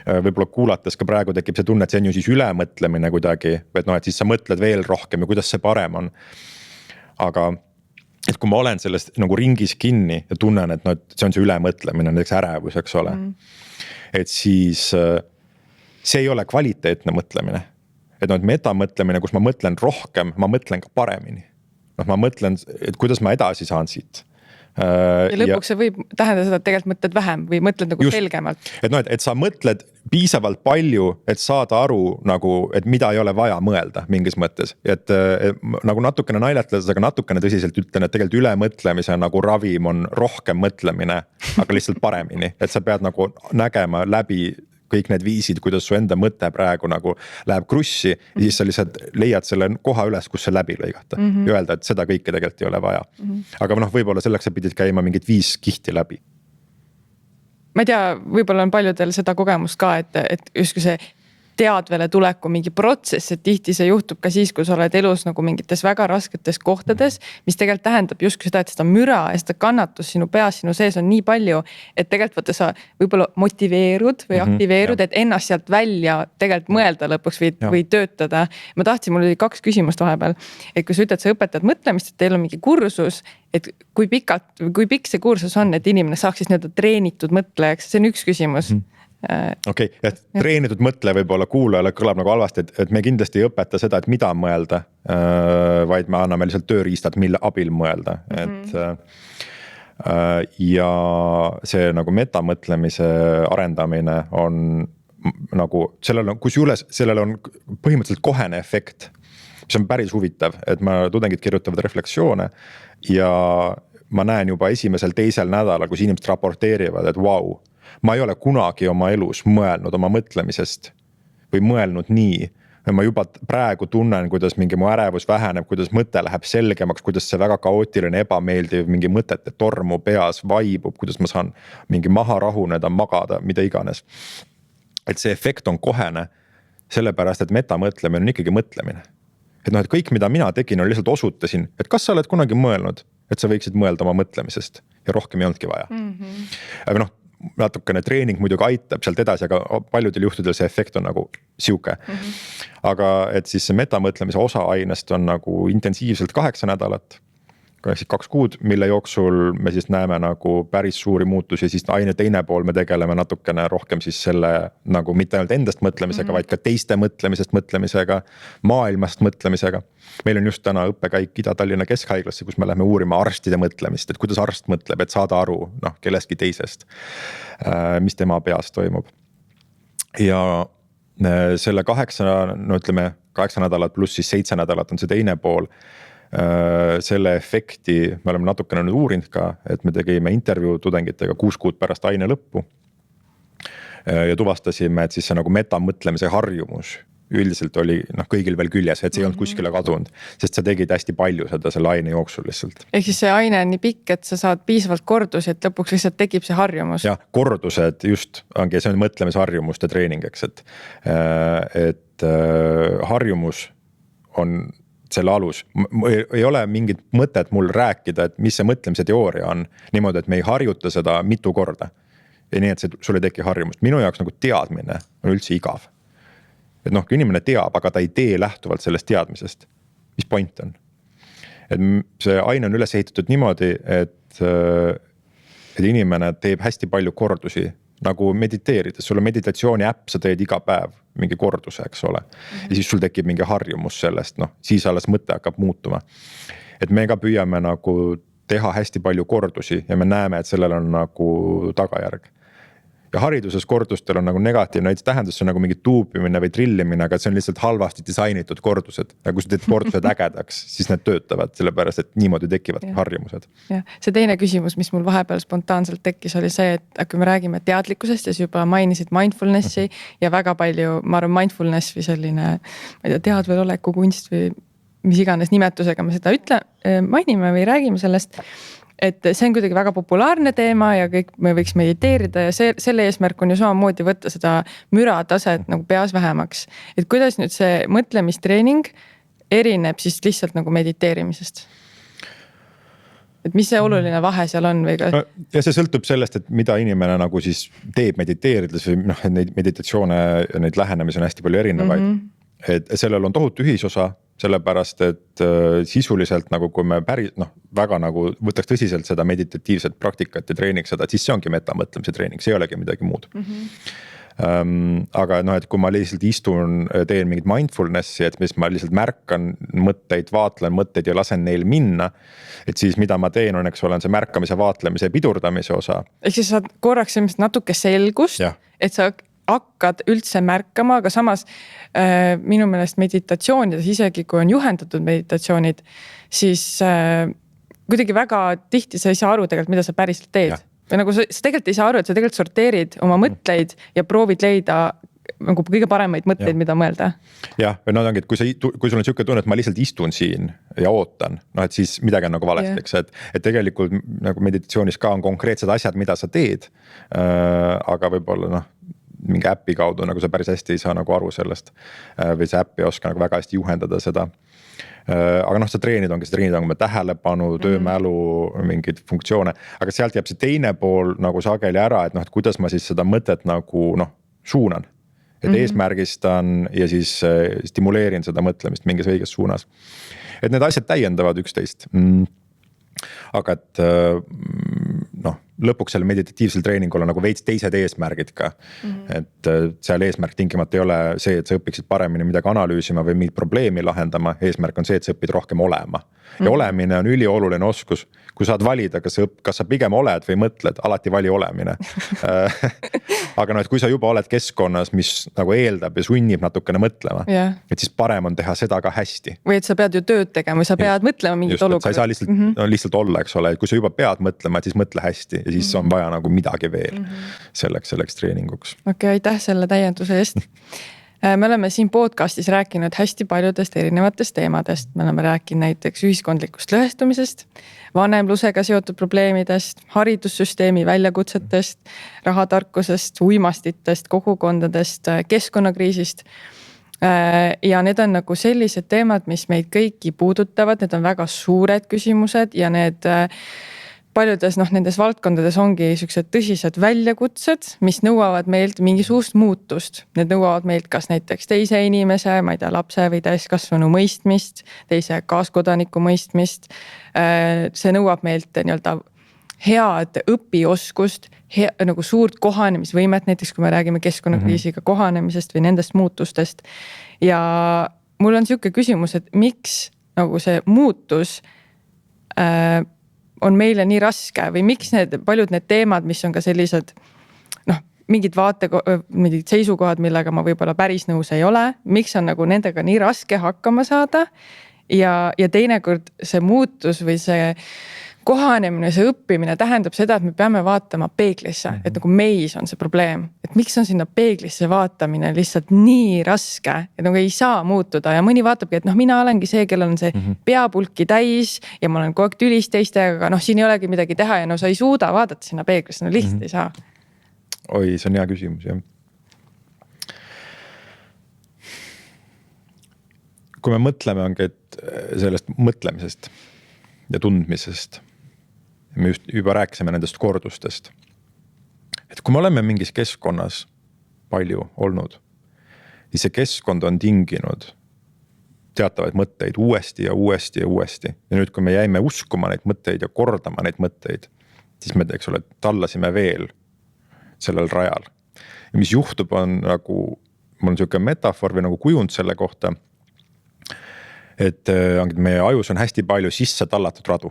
võib-olla kuulates ka praegu tekib see tunne, et see on ju siis ülemõtlemine kuidagi, et et siis sa mõtled veel rohkem ja kuidas see parem on. Aga et kui ma olen sellest nagu ringis kinni ja tunnen, et see on see ülemõtlemine, näiteks ärevus, eks ole. Et siis see ei ole kvaliteetne mõtlemine. Et metamõtlemine, kus ma mõtlen rohkem, ma mõtlen ka paremini. Ma mõtlen, et kuidas ma edasi saan siit. Ja lõpuks see võib tähendada seda, et tegelikult mõtled vähem või mõtled nagu selgemalt. Et sa mõtled piisavalt palju, et saada aru nagu, et mida ei ole vaja mõelda mingis mõttes. Et nagu natukene naljatledes, aga natukene tõsiselt ütlen, et tegelikult ülemõtlemise nagu ravim on rohkem mõtlemine, aga lihtsalt paremini. Et sa pead nagu nägema läbi kõik need viisid, kuidas su enda mõte praegu nagu läheb krussi ja siis sa lihtsalt leiad selle koha üles, kus see läbi lõigata ja öelda, et seda kõike tegelikult ei ole vaja. Aga võib-olla selleks sa pidid käima mingid 5 kihti läbi. Ma ei tea, võib-olla on paljudel seda kogemust ka, et justkui see teadvele tuleku mingi protsess, et tihti see juhtub ka siis, kui sa oled elus nagu mingites väga rasketes kohtades, mis tegelikult tähendab justkui seda, et seda müra ja seda kannatust sinu peas, sinu sees on nii palju, et tegelikult vaata sa võib-olla motiveerud või aktiveerud, et ennast sealt välja tegelikult mõelda lõpuks või töötada. Ma tahtsin, mul oli 2 küsimust vahepeal, et kui sa ütled, sa õpetad mõtlemist, et teil on mingi kursus, et kui pikk see kursus on, et inimene saaks siis nii-öelda treenitud mõtlejaks, see on üks küsimus. Okei, et treenitud mõtle võib-olla kuulajale kõlab nagu halvasti, et me kindlasti ei õpeta seda, et mida mõelda, vaid me anname lihtsalt tööriistad, mille abil mõelda. Ja see nagu metamõtlemise arendamine on nagu, sellel on põhimõtteliselt kohene efekt, mis on päris huvitav, et tudengid kirjutavad refleksioone ja ma näen juba esimesel-teisel nädalal, kus inimesed raporteerivad, et vau, ma ei ole kunagi oma elus mõelnud oma mõtlemisest või mõelnud nii. Ma juba praegu tunnen, kuidas mingi mu ärevus väheneb, kuidas mõte läheb selgemaks, kuidas see väga kaootiline, ebameeldiv, mingi mõtete tormu peas vaibub, kuidas ma saan mingi maha rahuneda, magada, mida iganes. Et see efekt on kohene, sellepärast, et metamõtlemine on ikkagi mõtlemine. Et kõik, mida mina tegin, on lihtsalt osutasin, et kas sa oled kunagi mõelnud, et sa võiksid mõelda oma mõtlemisest ja rohkem ei olnudki vaja. Aga natukene treening muidugi aitab sealt edasi, aga paljudel juhtudel see efekt on nagu siuke. Aga et siis see metamõtlemise osa ainest on nagu intensiivselt 8 nädalat, 2 kuud, mille jooksul me siis näeme nagu päris suuri muutusi, siis aine teine pool me tegeleme natukene rohkem siis selle nagu mitte ainult endast mõtlemisega, vaid ka teiste mõtlemisega, maailmast mõtlemisega. Meil on just täna õppekäik Ida-Tallinna Keskhaiglasse, kus me läheme uurima arstide mõtlemist, et kuidas arst mõtleb, et saada aru kellestki teisest, mis tema peas toimub. Ja selle 8 nädalat pluss siis 7 nädalat on see teine pool. Selle efekti me oleme natukene nüüd uurinud ka, et me tegime intervjuu tudengitega 6 kuud pärast aine lõppu ja tuvastasime, et siis see nagu metamõtlemise harjumus üldiselt oli kõigil veel küljes, et see ei olnud kuskile kadunud, sest sa tegid hästi palju seda selle aine jooksul lihtsalt. Ehk siis see aine on nii pikk, et sa saad piisavalt kordusi, et lõpuks lihtsalt tekib see harjumus. Ja kordused just ongi, see on mõtlemisharjumuste treening, eks, et harjumus on selle alus. Ei ole mingit mõtet mul rääkida, et mis see mõtlemise teooria on niimoodi, et me ei harjuta seda mitu korda. Ja nii, et sul ei teki harjumust. Minu jaoks nagu teadmine on üldse igav. Et kui inimene teab, aga ta ei tee lähtuvalt sellest teadmisest. Mis point on? Et see aine on üles ehitatud niimoodi, et inimene teeb hästi palju kordusi, nagu mediteerides. Sul on meditatsiooni äpp, sa teed iga päev mingi korduse, eks ole. Ja siis sul tekib mingi harjumus sellest, siis alles mõte hakkab muutuma. Et me ka püüame nagu teha hästi palju kordusi ja me näeme, et sellel on nagu tagajärg. Ja hariduses kordustel on nagu negatiivne, näiteks tähendus, see on nagu mingi tuupimine või trillimine, aga see on lihtsalt halvasti disainitud kordused. Kui sa teed kordused ägedaks, siis need töötavad, sellepärast, et niimoodi tekivad harjumused. Ja. See teine küsimus, mis mul vahepeal spontaanselt tekkis, oli see, et kui me räägime teadlikkusest ja siis juba mainisid mindfulnessi ja väga palju, ma arvan, mindfulness või selline, ma ei tea, teadveloleku kunst või mis iganes nimetusega me seda mainime või räägime sellest, et see on kuidagi väga populaarne teema ja kõik me võiks mediteerida ja selle eesmärk on ju samamoodi võtta seda mürataset nagu peas vähemaks. Et kuidas nüüd see mõtlemistreening erineb siis lihtsalt nagu mediteerimisest? Et mis see oluline vahe seal on või ka? Ja see sõltub sellest, et mida inimene nagu siis teeb mediteerides või neid meditatsioone ja neid lähenemisi on hästi palju erinevaid. Et sellel on tohutu ühisosa, sellepärast, et sisuliselt nagu kui me väga nagu võtaks tõsiselt seda meditatiivset praktikat ja treeniks seda, et siis see ongi metamõtlemise treening, see ei olegi midagi muud. Aga et kui ma lihtsalt istun, teen mingit mindfulnessi, et mis ma lihtsalt märkan mõtteid, vaatlen mõtteid ja lasen neil minna, et siis mida ma teen on, eks olen see märkamise, vaatlemise ja pidurdamise osa. Ehk siis saad korraks natuke selgust, et sa hakkad üldse märkama, aga samas minu meelest meditatsioonides, isegi kui on juhendatud meditatsioonid, siis kuidagi väga tihti sa ei saa aru tegelikult, mida sa päriselt teed. Või nagu sa tegelikult ei saa aru, et sa tegelikult sorteerid oma mõtteid ja proovid leida nagu kõige paremaid mõtteid, mida mõelda. Jah, või ongi, et kui sul on selline tunne, et ma lihtsalt istun siin ja ootan, et siis midagi on nagu valesti, eks, et tegelikult nagu meditatsioonis ka on konkreetsed asjad, mida sa teed, aga võib-olla mingi äpi kaudu, nagu sa päris hästi ei saa nagu aru sellest või see äpp ei oska nagu väga hästi juhendada seda. Aga sa treenid ongi tähelepanu, töömälu, mingeid funktsioone, aga sealt jääb see teine pool nagu sageli ära, et kuidas ma siis seda mõtet nagu suunan. Et eesmärgistan ja siis stimuleerin seda mõtlemist mingis õiges suunas. Et need asjad täiendavad üksteist. Aga et lõpuks selle meditatiivsel treeningul on nagu veits teised eesmärgid ka. Et seal eesmärk tingimata ei ole see, et sa õpiksid paremini midagi analüüsima või mingit probleemi lahendama. Eesmärk on see, et sa õpid rohkem olema. Ja olemine on ülioluline oskus. Kui saad valida, kas sa pigem oled või mõtled, alati vali olemine. Aga et kui sa juba oled keskkonnas, mis nagu eeldab ja sunnib natukene mõtlema, et siis parem on teha seda ka hästi. Või et sa pead ju tööd tegema või sa pead mõtlema mingit olukorda. Sa ei saa lihtsalt olla, eks ole, et kui sa juba pead mõtlema, et siis mõtle hästi ja siis on vaja nagu midagi veel selleks treeninguks. Okei, aitäh selle täienduse eest. Me oleme siin podcastis rääkinud hästi paljudest erinevatest teemadest. Me oleme rääkinud näiteks ühiskondlikust lõhestumisest, vanemlusega seotud probleemidest, haridussüsteemi väljakutsetest, rahatarkusest, uimastitest, kogukondadest, keskkonnakriisist. Ja need on nagu sellised teemad, mis meid kõiki puudutavad, need on väga suured küsimused ja need paljudes nendes valdkondades ongi sellised tõsised väljakutsed, mis nõuavad meilt mingisugust muutust. Need nõuavad meilt kas näiteks teise inimese, ma ei tea, lapse või täiskasvanu mõistmist, teise kaaskodaninku mõistmist. See nõuab meilt nii-öelda head õpioskust, nagu suurt kohanemisvõimet, näiteks kui me räägime keskkonnakriisiga kohanemisest või nendest muutustest. Ja mul on selline küsimus, et miks nagu see muutus on meile nii raske või miks paljud need teemad, mis on ka sellised mingid seisukohad, millega ma võib-olla päris nõus ei ole, miks on nagu nendega nii raske hakkama saada ja teinekord see muutus või see kohanemine, see õppimine tähendab seda, et me peame vaatama peeglisse, et nagu meis on see probleem, et miks on sinna peeglisse vaatamine lihtsalt nii raske, et nagu ei saa muutuda ja mõni vaatabki, et noh, mina olengi see, kellel on see peapulki täis ja ma olen kogu aeg tülis teistega, aga noh, siin ei olegi midagi teha ja no sa ei suuda vaadata sinna peeglisse, no lihtsalt ei saa. Oi, see on hea küsimus, jah. Kui me mõtleme, ongi, et sellest mõtlemisest ja tundmisest, me just juba rääkisime nendest kordustest, et kui me oleme mingis keskkonnas palju olnud, siis see keskkond on tinginud teatavaid mõtteid uuesti ja uuesti ja uuesti. Ja nüüd, kui me jäime uskuma neid mõtteid ja kordama neid mõtteid, siis me, eks ole, tallasime veel sellel rajal. Ja mis juhtub on nagu, mul on selline metafoor või nagu kujund selle kohta, et meie ajus on hästi palju sisse tallatud radu.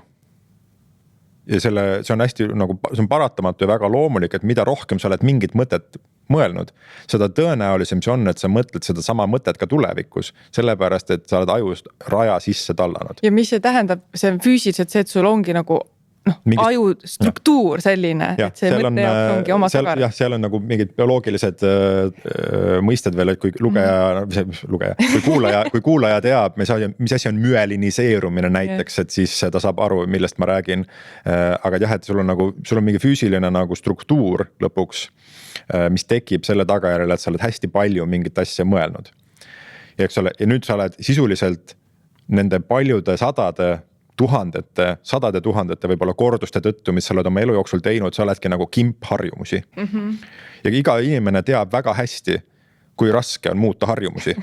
Ja see on hästi nagu, see on paratamatu ja väga loomulik, et mida rohkem sa oled mingit mõtet mõelnud, seda tõenäolisem see on, et sa mõtled seda sama mõtet ka tulevikus, sellepärast, et sa oled ajust raja sisse tallanud. Ja mis see tähendab, see on füüsiliselt see, et sul ongi nagu aju struktuur selline, et see mõte jaoks ongi oma sagar. Jah, seal on nagu mingid bioloogilised mõisted veel, et kui kui kuulaja teab, mis asi on müeliniseerumine näiteks, et siis ta saab aru, millest ma räägin. Aga jah, et sul on mingi füüsiline nagu struktuur lõpuks, mis tekib selle tagajärjel, et sa oled hästi palju mingit asja mõelnud. Ja nüüd sa oled sisuliselt nende paljude sadade tuhandete võib-olla korduste tõttu, mis sa oled oma elu jooksul teinud, sa oledki nagu kimpharjumusi. Ja iga inimene teab väga hästi, kui raske on muuta harjumusi.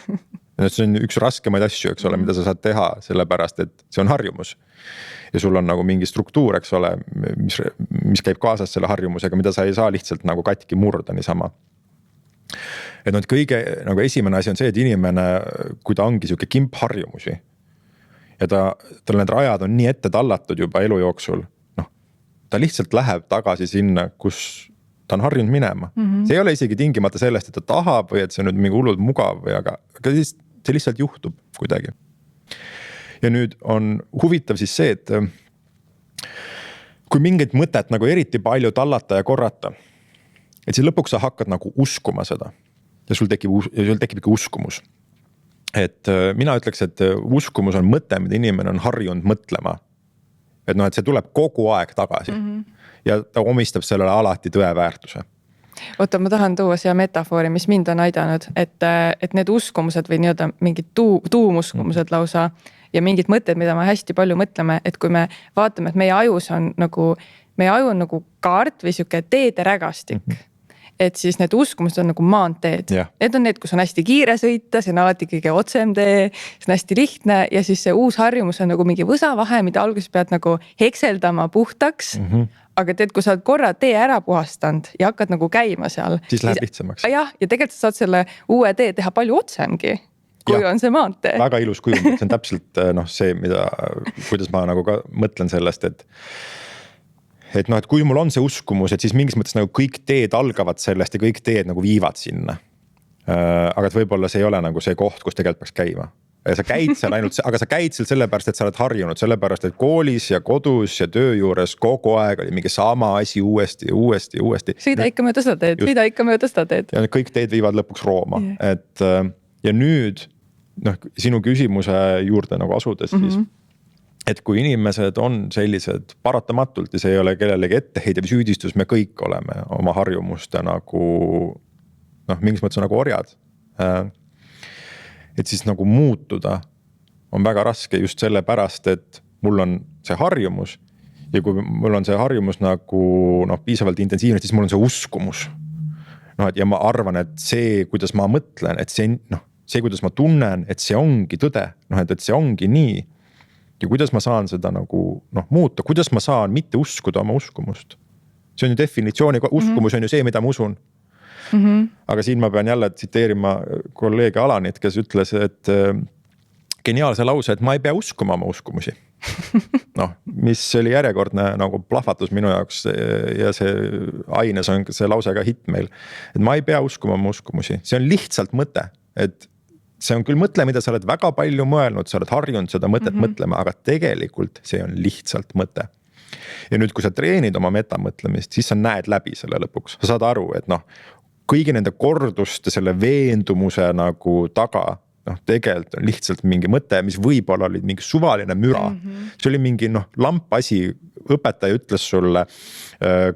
See on üks raskemaid asju, eks ole, mida sa saad teha, sellepärast, et see on harjumus. Ja sul on nagu mingi struktuur, eks ole, mis käib kaasas selle harjumusega, mida sa ei saa lihtsalt nagu katki murda niisama. Et kõige nagu esimene asi on see, et inimene, kui ta ongi siuke kimpharjumusi, ja tal need rajad on nii ette tallatud juba elu jooksul, ta lihtsalt läheb tagasi sinna, kus ta on harjunud minema. See ei ole isegi tingimata sellest, et ta tahab või et see on nüüd mingi hullult mugav, aga see lihtsalt juhtub kuidagi. Ja nüüd on huvitav siis see, et kui mingit mõtet nagu eriti palju tallata ja korrata, et siis lõpuks sa hakkad nagu uskuma seda ja sul tekib ikka uskumus. Et mina ütleks, et uskumus on mõte, mida inimene on harjunud mõtlema. Et see tuleb kogu aeg tagasi ja ta omistab sellele alati tõeväärtuse. Oota, ma tahan tuua siia metafoori, mis mind on aidanud, et need uskumused või nii-öelda mingid tuumuskumused lausa ja mingid mõtted, mida me hästi palju mõtleme, et kui me vaatame, et meie aju on nagu kaart või siuke teede rägastik, et siis need uskumused on nagu maanteed. Need on need, kus on hästi kiire sõita, see on alati kõige otsem tee, see on hästi lihtne ja siis see uus harjumus on nagu mingi võsavahe, mida alguses pead nagu hekseldama puhtaks, aga teed, kui sa oled korra tee ära puhastanud ja hakkad nagu käima seal. Siis läheb lihtsamaks. Jah, ja tegelikult sa saad selle uue tee teha palju otsemgi, kui on see maantee. Väga ilus kujund, see on täpselt see, kuidas ma nagu ka mõtlen sellest, et kui mul on see uskumus, et siis mingis mõttes nagu kõik teed algavad sellest ja kõik teed nagu viivad sinna. Aga et võib-olla see ei ole nagu see koht, kus tegelikult peaks käima. Ja sa käid seal ainult, aga sa käid seal sellepärast, et sa oled harjunud, sellepärast, et koolis ja kodus ja töö juures kogu aeg oli mingi sama asi uuesti. Sõida ikka mööda seda teed. Ja kõik teed viivad lõpuks Rooma. Ja nüüd sinu küsimuse juurde nagu asudes siis, et kui inimesed on sellised paratamatult ja see ei ole kellelegi etteheide või süüdistus, me kõik oleme oma harjumuste nagu mingis mõttes nagu orjad. Et siis nagu muutuda on väga raske just sellepärast, et mul on see harjumus ja kui mul on see harjumus nagu piisavalt intensiivne, siis mul on see uskumus. Ja ma arvan, et see, kuidas ma mõtlen, et see, kuidas ma tunnen, et see ongi tõde, et see ongi nii. Ja kuidas ma saan seda nagu muuta, kuidas ma saan mitte uskuda oma uskumust. See on ju definitsiooni, uskumus on ju see, mida ma usun. Aga siin ma pean jälle tsiteerima kolleegi Alanit, kes ütles, et geniaalse lause, et ma ei pea uskuma oma uskumusi. Mis oli järjekordne nagu plahvatus minu jaoks ja see aines on see lause ka hitt meil. Et ma ei pea uskuma oma uskumusi, see on lihtsalt mõte, et see on küll mõtle, mida sa oled väga palju mõelnud, sa oled harjunud seda mõtet mõtlema, aga tegelikult see on lihtsalt mõte. ja nüüd, kui sa treenid oma metamõtlemist, siis sa näed läbi selle lõpuks, sa saad aru, et noh, kõigi nende korduste selle veendumuse nagu taga, noh, tegelikult on lihtsalt mingi mõte, mis võib-olla oli mingi suvaline müra. See oli mingi lampasi, õpetaja ütles sulle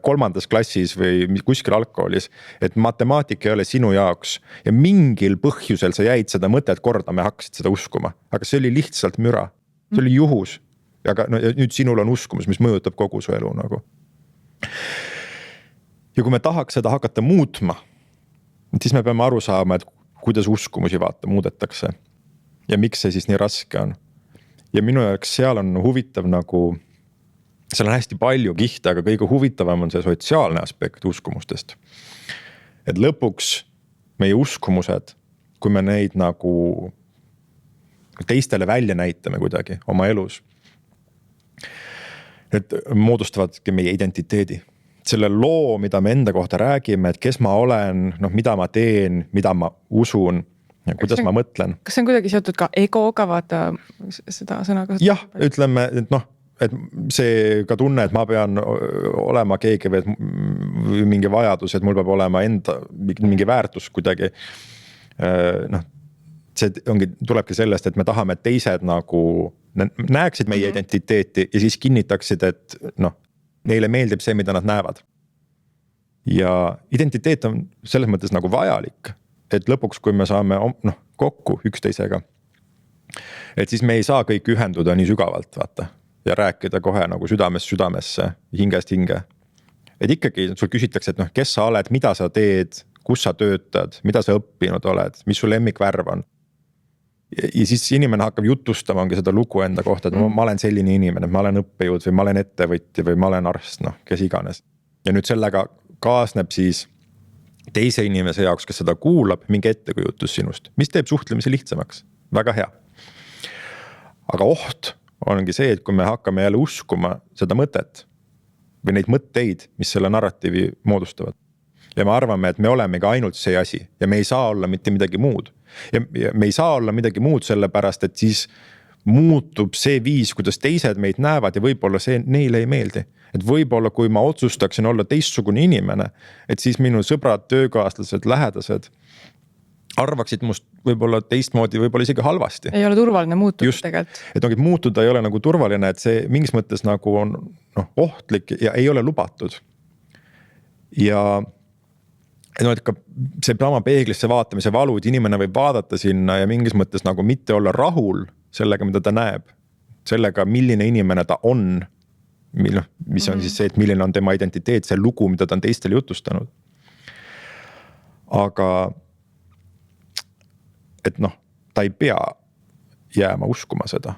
3. klassis või kuskil algkoolis, et matemaatika ei ole sinu jaoks ja mingil põhjusel sa jäid seda mõtet kordama ja hakkasid seda uskuma, aga see oli lihtsalt müra, see oli juhus. Aga nüüd sinul on uskumus, mis mõjutab kogu su elu nagu. Ja kui me tahaks seda hakata muutma, siis me peame aru saama, et kuidas uskumusi muudetakse ja miks see siis nii raske on. Ja minu jaoks seal on huvitav nagu, seal on hästi palju kihte, aga kõige huvitavam on see sotsiaalne aspekt uskumustest. Et lõpuks meie uskumused, kui me neid nagu teistele välja näitame kuidagi oma elus, need moodustavadki meie identiteedi. Selle loo, mida me enda kohta räägime, et kes ma olen, mida ma teen, mida ma usun ja kuidas ma mõtlen. Kas see on kuidagi seotud ka egoga, vaata seda sõna kasutada? Jah, ütleme, et see ka tunne, et ma pean olema keegi või mingi vajadus, et mul peab olema enda mingi väärtus kuidagi. See tulebki sellest, et me tahame, et teised nagu näeksid meie identiteeti ja siis kinnitaksid, et neile meeldib see, mida nad näevad. Ja identiteet on selles mõttes nagu vajalik, et lõpuks, kui me saame kokku üksteisega, et siis me ei saa kõik ühenduda nii sügavalt, vaata, ja rääkida kohe nagu südamesse, hingest hinge. Et ikkagi sul küsitakse, et kes sa oled, mida sa teed, kus sa töötad, mida sa õppinud oled, mis su lemmikvärv on. Ja siis inimene hakkab jutustamangi seda lugu enda kohta, et ma olen selline inimene, ma olen õppejõud või ma olen ettevõtja või ma olen arst, kes iganes. Ja nüüd sellega kaasneb siis teise inimese jaoks, kes seda kuulab, mingi ettekujutus sinust, mis teeb suhtlemise lihtsamaks. Väga hea. Aga oht ongi see, et kui me hakkame jälle uskuma seda mõtet või neid mõtteid, mis selle narratiivi moodustavad. Ja me arvame, et me olemegi ainult see asi ja me ei saa olla mitte midagi muud. Ja me ei saa olla midagi muud sellepärast, et siis muutub see viis, kuidas teised meid näevad ja võib-olla see neile ei meeldi. Et võib-olla kui ma otsustaksin olla teistsugune inimene, et siis minu sõbrad, töökaaslased, lähedased arvaksid must võib-olla teistmoodi, võib-olla isegi halvasti. Ei ole turvaline muutuda tegelikult. Et ongi muutuda ei ole nagu turvaline, et see mingis mõttes nagu on ohtlik ja ei ole lubatud. Ja et ka see sama peeglisse vaatamise valu, et inimene võib vaadata sinna ja mingis mõttes nagu mitte olla rahul sellega, mida ta näeb. Sellega, milline inimene ta on, mis on siis see, et milline on tema identiteet, see lugu, mida ta on teistele jutustanud. Aga et ta ei pea jääma uskuma seda.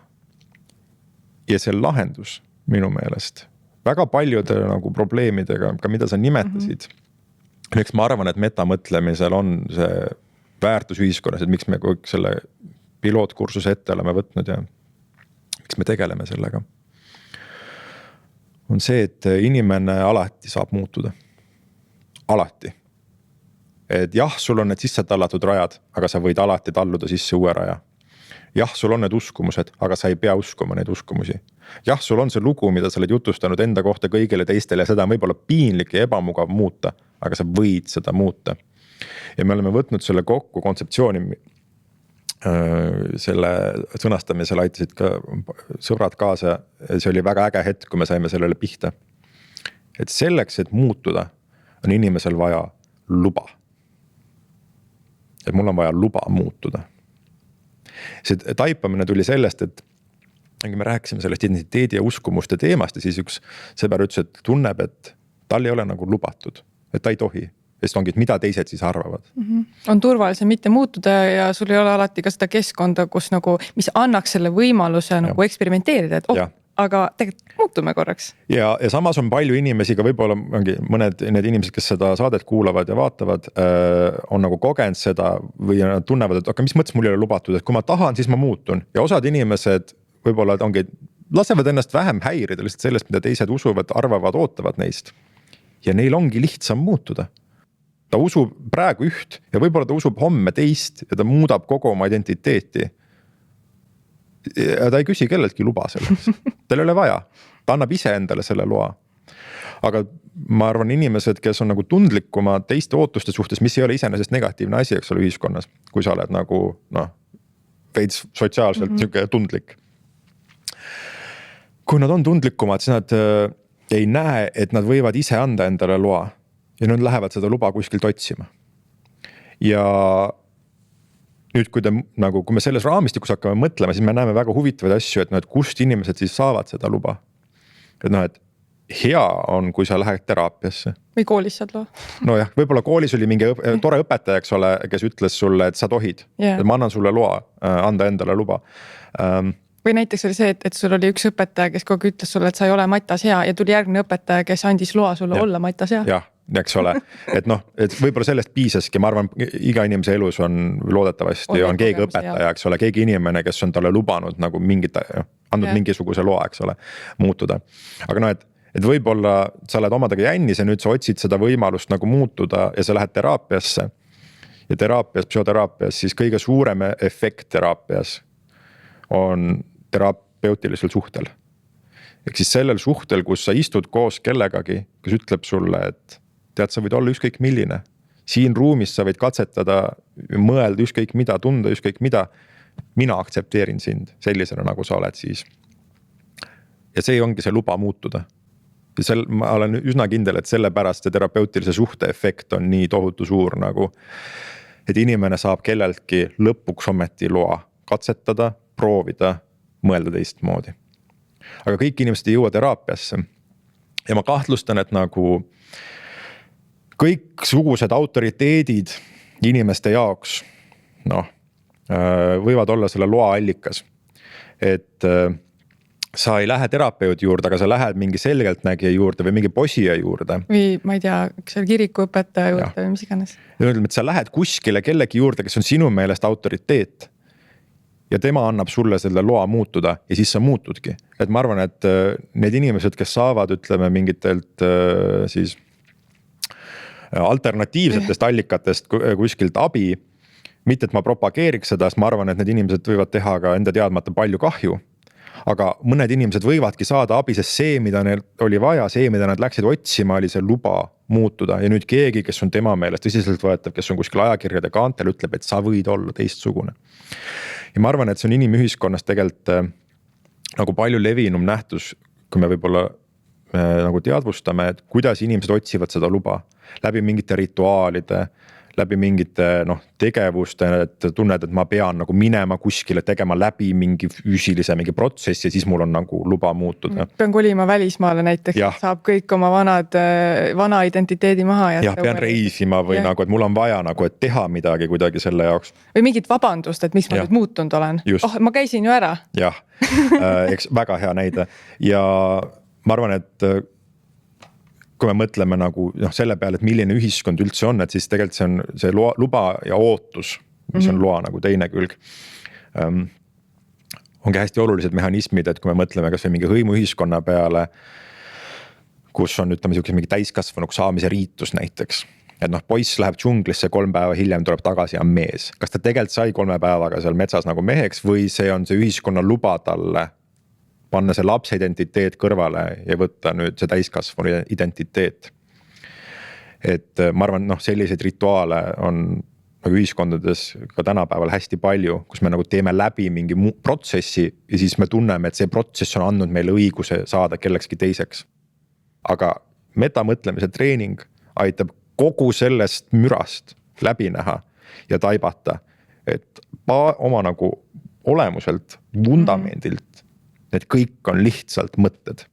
Ja see lahendus minu meelest väga paljude nagu probleemidega, ka mida sa nimetasid. Miks ma arvan, et metamõtlemisel on see väärtus ühiskonnas, et miks me kõik selle pilootkursuse ette oleme võtnud ja miks me tegeleme sellega. On see, et inimene alati saab muutuda. Alati. Et jah, sul on need sisse tallatud rajad, aga sa võid alati talluda sisse uue raja. Jah, sul on need uskumused, aga sa ei pea uskuma neid uskumusi. Jah, sul on see lugu, mida sa oled jutustanud enda kohta kõigile teistele ja seda on võib-olla piinlik ja ebamugav muuta, aga sa võid seda muuta. Ja me oleme võtnud selle kokku kontseptsiooni, selle sõnastamisel aitasid ka sõbrad kaasa. See oli väga äge hetk, kui me saime sellele pihta. Et selleks, et muutuda, on inimesel vaja luba. Et mul on vaja luba muutuda. See taipamine tuli sellest, et me rääkisime sellest identiteedi ja uskumuste teemast ja siis üks sõber ütles, et tunneb, et tal ei ole nagu lubatud, et ta ei tohi. Sest ongi, et mida teised siis arvavad. On turvalisem mitte muutuda ja sul ei ole alati ka seda keskkonda, kus nagu, mis annaks selle võimaluse nagu eksperimenteerida, et aga tegelikult muutume korraks. Ja samas on palju inimesi, ka võib-olla ongi mõned need inimesed, kes seda saadet kuulavad ja vaatavad, on nagu kogenud seda või nad tunnevad, et aga mis mõttes mul ei ole lubatud, et kui ma tahan, siis ma muutun. Ja osad inimesed võib-olla ongi, lasevad ennast vähem häirida lihtsalt sellest, mida teised usuvad, arvavad, ootavad neist. Ja neil ongi lihtsam muutuda. Ta usub praegu üht ja võib-olla ta usub homme teist ja ta muudab kogu oma identiteeti. ja ta ei küsi kelleltki luba selleks, tal ei ole vaja, ta annab ise endale selle loa. Aga ma arvan, inimesed, kes on nagu tundlikumad teiste ootuste suhtes, mis ei ole iseenesest negatiivne asi, eks ole, ühiskonnas, kui sa oled nagu veits sotsiaalselt niisugune tundlik. Kui nad on tundlikumad, siis nad ei näe, et nad võivad ise anda endale loa ja nad lähevad seda luba kuskilt otsima. Ja nüüd, kui me selles raamistikus hakkame mõtlema, siis me näeme väga huvitavaid asju, et kust inimesed siis saavad seda luba. Et hea on, kui sa lähed teraapiasse. Või koolis saad loa. Nojah, võib-olla koolis oli mingi tore õpetaja, eks ole, kes ütles sulle, et sa tohid. Et ma annan sulle loa, anda endale luba. Või näiteks oli see, et sul oli üks õpetaja, kes kogu ütles sulle, et sa ei ole matas hea ja tuli järgmine õpetaja, kes andis loa sulle olla matas hea. Jah, eks ole. Et võib-olla sellest piisaski, ma arvan, iga inimese elus on loodetavasti on keegi õpetaja, eks ole, keegi inimene, kes on talle lubanud nagu andnud mingisuguse loa, eks ole, muutuda. Aga et võib-olla sa oled omadega jännis ja nüüd sa otsid seda võimalust nagu muutuda ja sa lähed teraapiasse. Ja teraapias, psühhoteraapias, siis kõige suurem efekt teraapias on terapeutilisel suhtel. Ehk siis sellel suhtel, kus sa istud koos kellegagi, kes ütleb sulle, et tead, sa võid olla ükskõik milline. Siin ruumis sa võid katsetada, mõelda ükskõik mida, tunda ükskõik mida. Mina aktsepteerin sind sellisena, nagu sa oled siis. Ja see ongi see luba muutuda. Ma olen üsna kindel, et sellepärast see terapeutilise suhte efekt on nii tohutu suur nagu, et inimene saab kelleltki lõpuks ometi loa katsetada, proovida, mõelda teistmoodi. Aga kõik inimesed ei jõua teraapiasse. Ja ma kahtlustan, et nagu kõiksugused autoriteedid inimeste jaoks võivad olla selle loa allikas. Et sa ei lähe terapeudi juurde, aga sa lähed mingi selgeltnägija juurde või mingi posija juurde. Või ma ei tea, kas kirikuõpetaja juurde või mis iganes. Ja ütleme, et sa lähed kuskile kellegi juurde, kes on sinu meelest autoriteet. Ja tema annab sulle selle loa muutuda ja siis sa muutudki. Et ma arvan, et need inimesed, kes saavad, ütleme, mingitelt siis alternatiivsetest allikatest kuskilt abi, mitte et ma propageeriks seda, sest ma arvan, et need inimesed võivad teha ka enda teadmata palju kahju. Aga mõned inimesed võivadki saada abi, sest see, mida neil oli vaja, see, mida nad läksid otsima, oli see luba muutuda. Ja nüüd keegi, kes on tema meelest tõsiselt võetav, kes on kuskil ajakirjade kaantel, ütleb, et sa võid olla teistsugune. Ja ma arvan, et see on inimühiskonnas tegelikult nagu palju levinum nähtus, kui me võib-olla nagu teadvustame, et kuidas inimesed otsivad seda luba läbi mingite rituaalide, läbi mingite tegevuste, et tunned, et ma pean nagu minema kuskile, tegema läbi mingi füüsilise mingi protsessi ja siis mul on nagu luba muutuda. Pean kolima välismaale näiteks, saab kõik oma vana identiteedi maha jätta. Jah, pean reisima või nagu, et mul on vaja nagu, et teha midagi kuidagi selle jaoks. Või mingit vabandust, et mis ma nüüd muutunud olen. Ma käisin ju ära. Jah, eks väga hea näide. Ja ma arvan, et kui me mõtleme nagu selle peale, et milline ühiskond üldse on, et siis tegelikult see on see luba ja ootus, mis on loa nagu teine külg. Ongi hästi olulised mehhanismid, et kui me mõtleme kas või mingi hõimuühiskonna peale, kus on mingi täiskasvanuks saamise riitus näiteks. Et poiss läheb džunglisse 3 päeva hiljem tuleb tagasi ja on mees. Kas ta tegelikult sai 3 päevaga seal metsas nagu meheks või see on see ühiskonna luba talle panna see lapse identiteet kõrvale ja võtta nüüd see täiskasvanu identiteet. Et ma arvan, selliseid rituaale on ühiskondades ka tänapäeval hästi palju, kus me nagu teeme läbi mingi protsessi ja siis me tunneme, et see protsess on andnud meile õiguse saada kellekski teiseks. Aga metamõtlemise treening aitab kogu sellest mürast läbi näha ja taibata, et oma nagu olemuselt, vundamendilt need kõik on lihtsalt mõtted.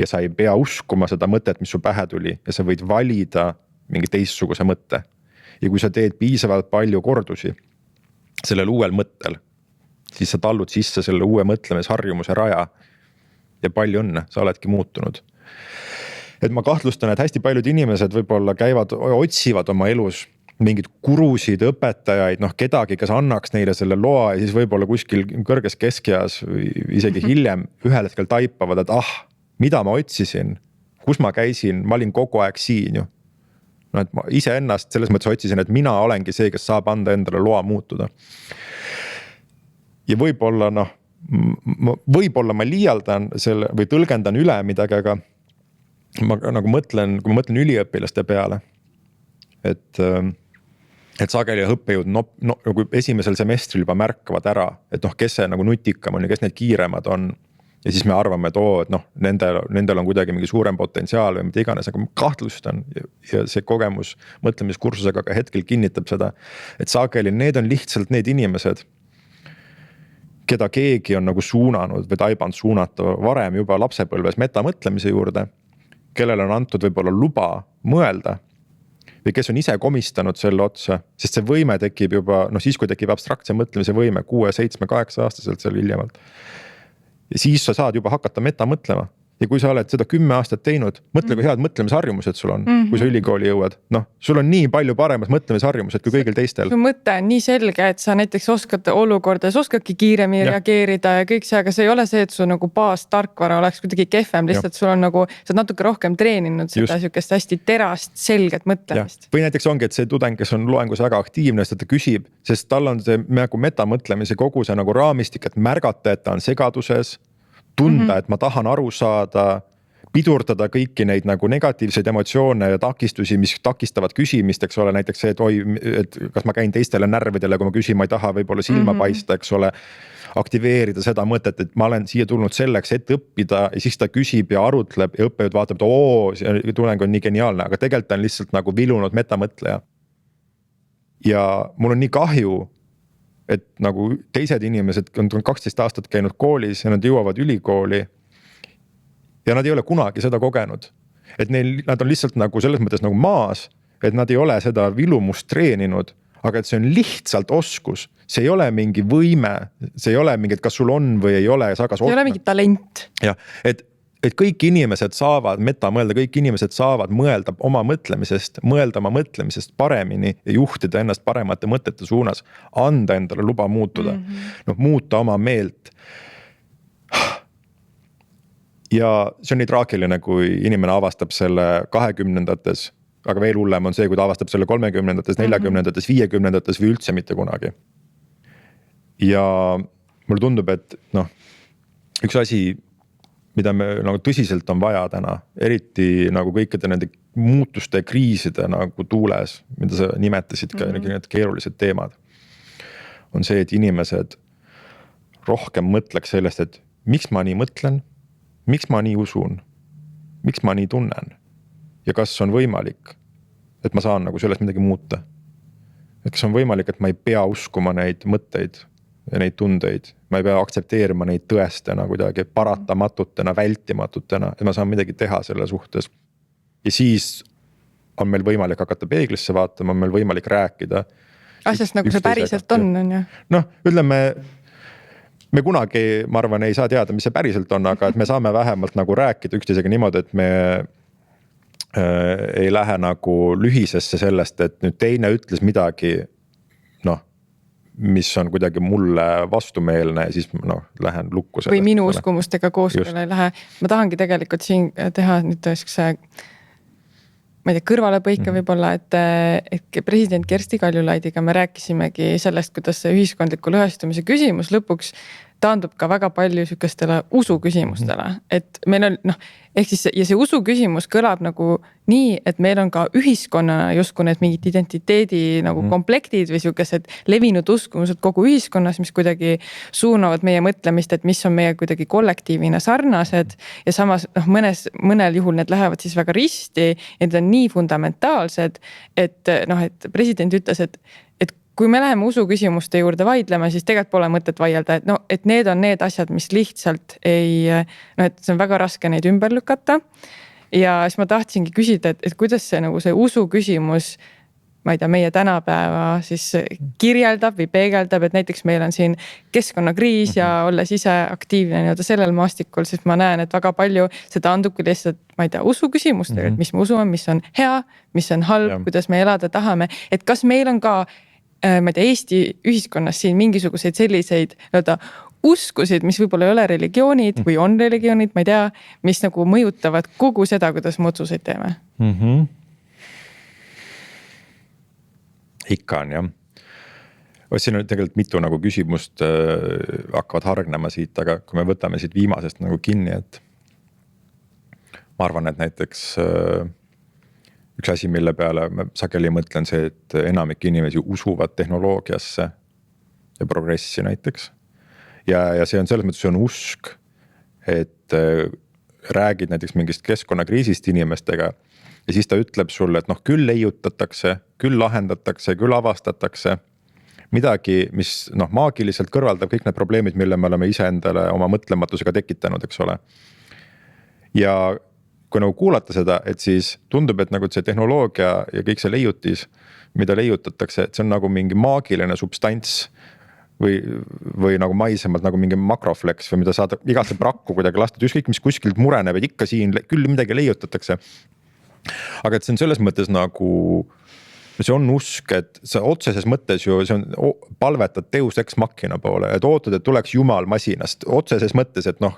Ja sa ei pea uskuma seda mõtet, mis su pähe tuli ja sa võid valida mingi teistsuguse mõtte. Ja kui sa teed piisavalt palju kordusi sellel uuel mõttel, siis sa tallud sisse selle uue mõtlemisharjumuse raja ja palju õnne, sa oledki muutunud. Et ma kahtlustan, et hästi paljud inimesed võib-olla otsivad oma elus mingid gurusid, õpetajaid, kedagi, kes annaks neile selle loa ja siis võib-olla kuskil kõrges keskeas või isegi hiljem ühel hetkel taipavad, et mida ma otsisin, kus ma käisin, ma olin kogu aeg siin ju. Et ma ise ennast selles mõttes otsisin, et mina olengi see, kes saab anda endale loa muutuda. Ja võib-olla võib-olla ma liialdan selle või tõlgendan üle midagi, aga ma nagu mõtlen, kui ma mõtlen üliõpilaste peale, et sageli õppejõud nagu esimesel semestril juba märkavad ära, et kes see nagu nutikam on ja kes need kiiremad on. Ja siis me arvame, et nendel on kuidagi mingi suurem potentsiaal või mida iganes, aga ma kahtlustan ja see kogemus mõtlemiskursusega ka hetkel kinnitab seda, et sageli need on lihtsalt need inimesed, keda keegi on nagu suunanud või taibanud suunata varem juba lapsepõlves metamõtlemise juurde, kellele on antud võib-olla luba mõelda või kes on ise komistanud selle otsa, sest see võime tekib juba, siis kui tekib abstraktse mõtlemise võime 6, 7, 8 aastaselt seal hiljemalt. Ja siis sa saad juba hakata meta mõtlema. Ja kui sa oled seda 10 aastat teinud, mõtle, kui head mõtlemisharjumused sul on, kui sa ülikooli jõuad. Sul on nii palju paremad mõtlemisharjumused kui kõigil teistel. Su mõte on nii selge, et sa näiteks oskad olukordades, oskadki kiiremini reageerida ja kõik see, aga see ei ole see, et su nagu baastarkvara oleks kuidagi kehvem, lihtsalt sul on nagu, sa oled natuke rohkem treeninud seda sihukest hästi terast, selget mõtlemist. Või näiteks ongi, et see tudeng, kes on loengus väga aktiivne, sest ta küsib, sest tal on see nagu metamõtlemise kogu see nagu raamistik, et märgata, et ta on segaduses, tunda, et ma tahan aru saada, pidurdada kõiki neid nagu negatiivseid emotsioone ja takistusi, mis takistavad küsimist, eks ole, näiteks see, et kas ma käin teistele närvidele, kui ma küsin, ma ei taha võib-olla silma paista, eks ole, aktiveerida seda mõtet, et ma olen siia tulnud selleks, et õppida ja siis ta küsib ja arutleb ja õppejõud vaatab, et see tuleng on nii geniaalne, aga tegelikult on lihtsalt nagu vilunud metamõtleja. Ja mul on nii kahju, et nagu teised inimesed on 12 aastat käinud koolis ja nad jõuavad ülikooli ja nad ei ole kunagi seda kogenud. Et nad on lihtsalt nagu selles mõttes nagu maas, et nad ei ole seda vilumust treeninud, aga et see on lihtsalt oskus. See ei ole mingi võime, see ei ole mingi, et kas sul on või ei ole. See ei ole mingi talent. Ja, et kõik inimesed saavad metamõelda, kõik inimesed saavad mõelda oma mõtlemisest paremini ja juhtida ennast paremate mõtete suunas, anda endale luba muutuda, muuta oma meelt. Ja see on nii traagiline, kui inimene avastab selle 20-ndates, aga veel hullem on see, kui ta avastab selle 30-ndates, 40-ndates, 50-ndates või üldse mitte kunagi. Ja mulle tundub, et üks asi, mida me nagu tõsiselt on vaja täna, eriti nagu kõikide nende muutuste ja kriiside nagu tuules, mida sa nimetasid ka need keerulised teemad, on see, et inimesed rohkem mõtleks sellest, et miks ma nii mõtlen, miks ma nii usun, miks ma nii tunnen ja kas on võimalik, et ma saan nagu sellest midagi muuta. Et kas on võimalik, et ma ei pea uskuma neid mõtteid ja neid tundeid, ma ei pea aktsepteerima neid tõestena kuidagi paratamatutena, vältimatutena, et ma saan midagi teha selle suhtes. Ja siis on meil võimalik hakata peeglisse vaatama, on meil võimalik rääkida. Asjast nagu see päriselt on ju? Ütleme, me kunagi, ma arvan, ei saa teada, mis see päriselt on, aga et me saame vähemalt nagu rääkida üksteisega niimoodi, et me ei lähe nagu lühisesse sellest, et nüüd teine ütles midagi, mis on kuidagi mulle vastumeelne ja siis lähen lukku sellest. Või minu uskumustega kooskõla ei lähe. Ma tahangi tegelikult siin teha nüüd ma ei tea, kõrvalepõike võib-olla, et president Kersti Kaljulaidiga me rääkisimegi sellest, kuidas see ühiskondliku lõhestumise küsimus lõpuks taandub ka väga palju sükestele usu küsimustele, et meil on ehk siis ja see usu küsimus kõlab nagu nii, et meil on ka ühiskonnana justkui need mingid identiteedi nagu komplektid või sükesed levinud uskumused kogu ühiskonnas, mis kuidagi suunavad meie mõtlemist, et mis on meie kuidagi kollektiivina sarnased ja samas mõnel juhul need lähevad siis väga risti ja need on nii fundamentaalsed, et president ütles, et kui me läheme usu küsimuste juurde vaidlema, siis tegelikult pole mõtet vaielda, et need on need asjad, mis lihtsalt et see on väga raske neid ümber lükata. Ja siis ma tahtsingi küsida, et kuidas see nagu see usu küsimus, ma ei tea, meie tänapäeva siis kirjeldab või peegeldab, et näiteks meil on siin keskkonnakriis ja olles ise aktiivne sellel maastikul, siis ma näen, et väga palju seda andubki lihtsalt, ma ei tea, usu küsimustega, et mis me usume, mis on hea, mis on halb, kuidas me elada tahame, et kas meil on ka ma ei tea, Eesti ühiskonnas siin mingisuguseid selliseid uskusid, mis võib-olla ei ole religioonid või on religioonid, ma ei tea, mis nagu mõjutavad kogu seda, kuidas me otsuseid teeme. Ikka on jah. siin on tegelikult mitu nagu küsimust hakkavad hargnema siit, aga kui me võtame siit viimasest nagu kinni, et ma arvan, et näiteks üks asi, mille peale ma sageli mõtlen see, et enamik inimesi usuvad tehnoloogiasse ja progressi näiteks. Ja see on selles mõttes, see on usk, et räägid näiteks mingist keskkonnakriisist inimestega ja siis ta ütleb sulle, et noh, küll leiutatakse, küll lahendatakse, küll avastatakse midagi, mis noh, maagiliselt kõrvaldab kõik need probleemid, mille me oleme ise endale oma mõtlematusega tekitanud, eks ole. Ja kui nagu kuulata seda, et siis tundub, et nagu see tehnoloogia ja kõik see leiutis, mida leiutatakse, et see on nagu mingi maagiline substants või nagu maisemalt nagu mingi makroflex või mida saad igasse prakku kuidagi lasta, ükskõik mis kuskilt mureneb, et ikka siin küll midagi leiutatakse. Aga et see on selles mõttes nagu, see on usk, et sa otseses mõttes ju, see on palvetad Deus ex machina poole, et ootad, et tuleks jumal masinast, otseses mõttes, et noh,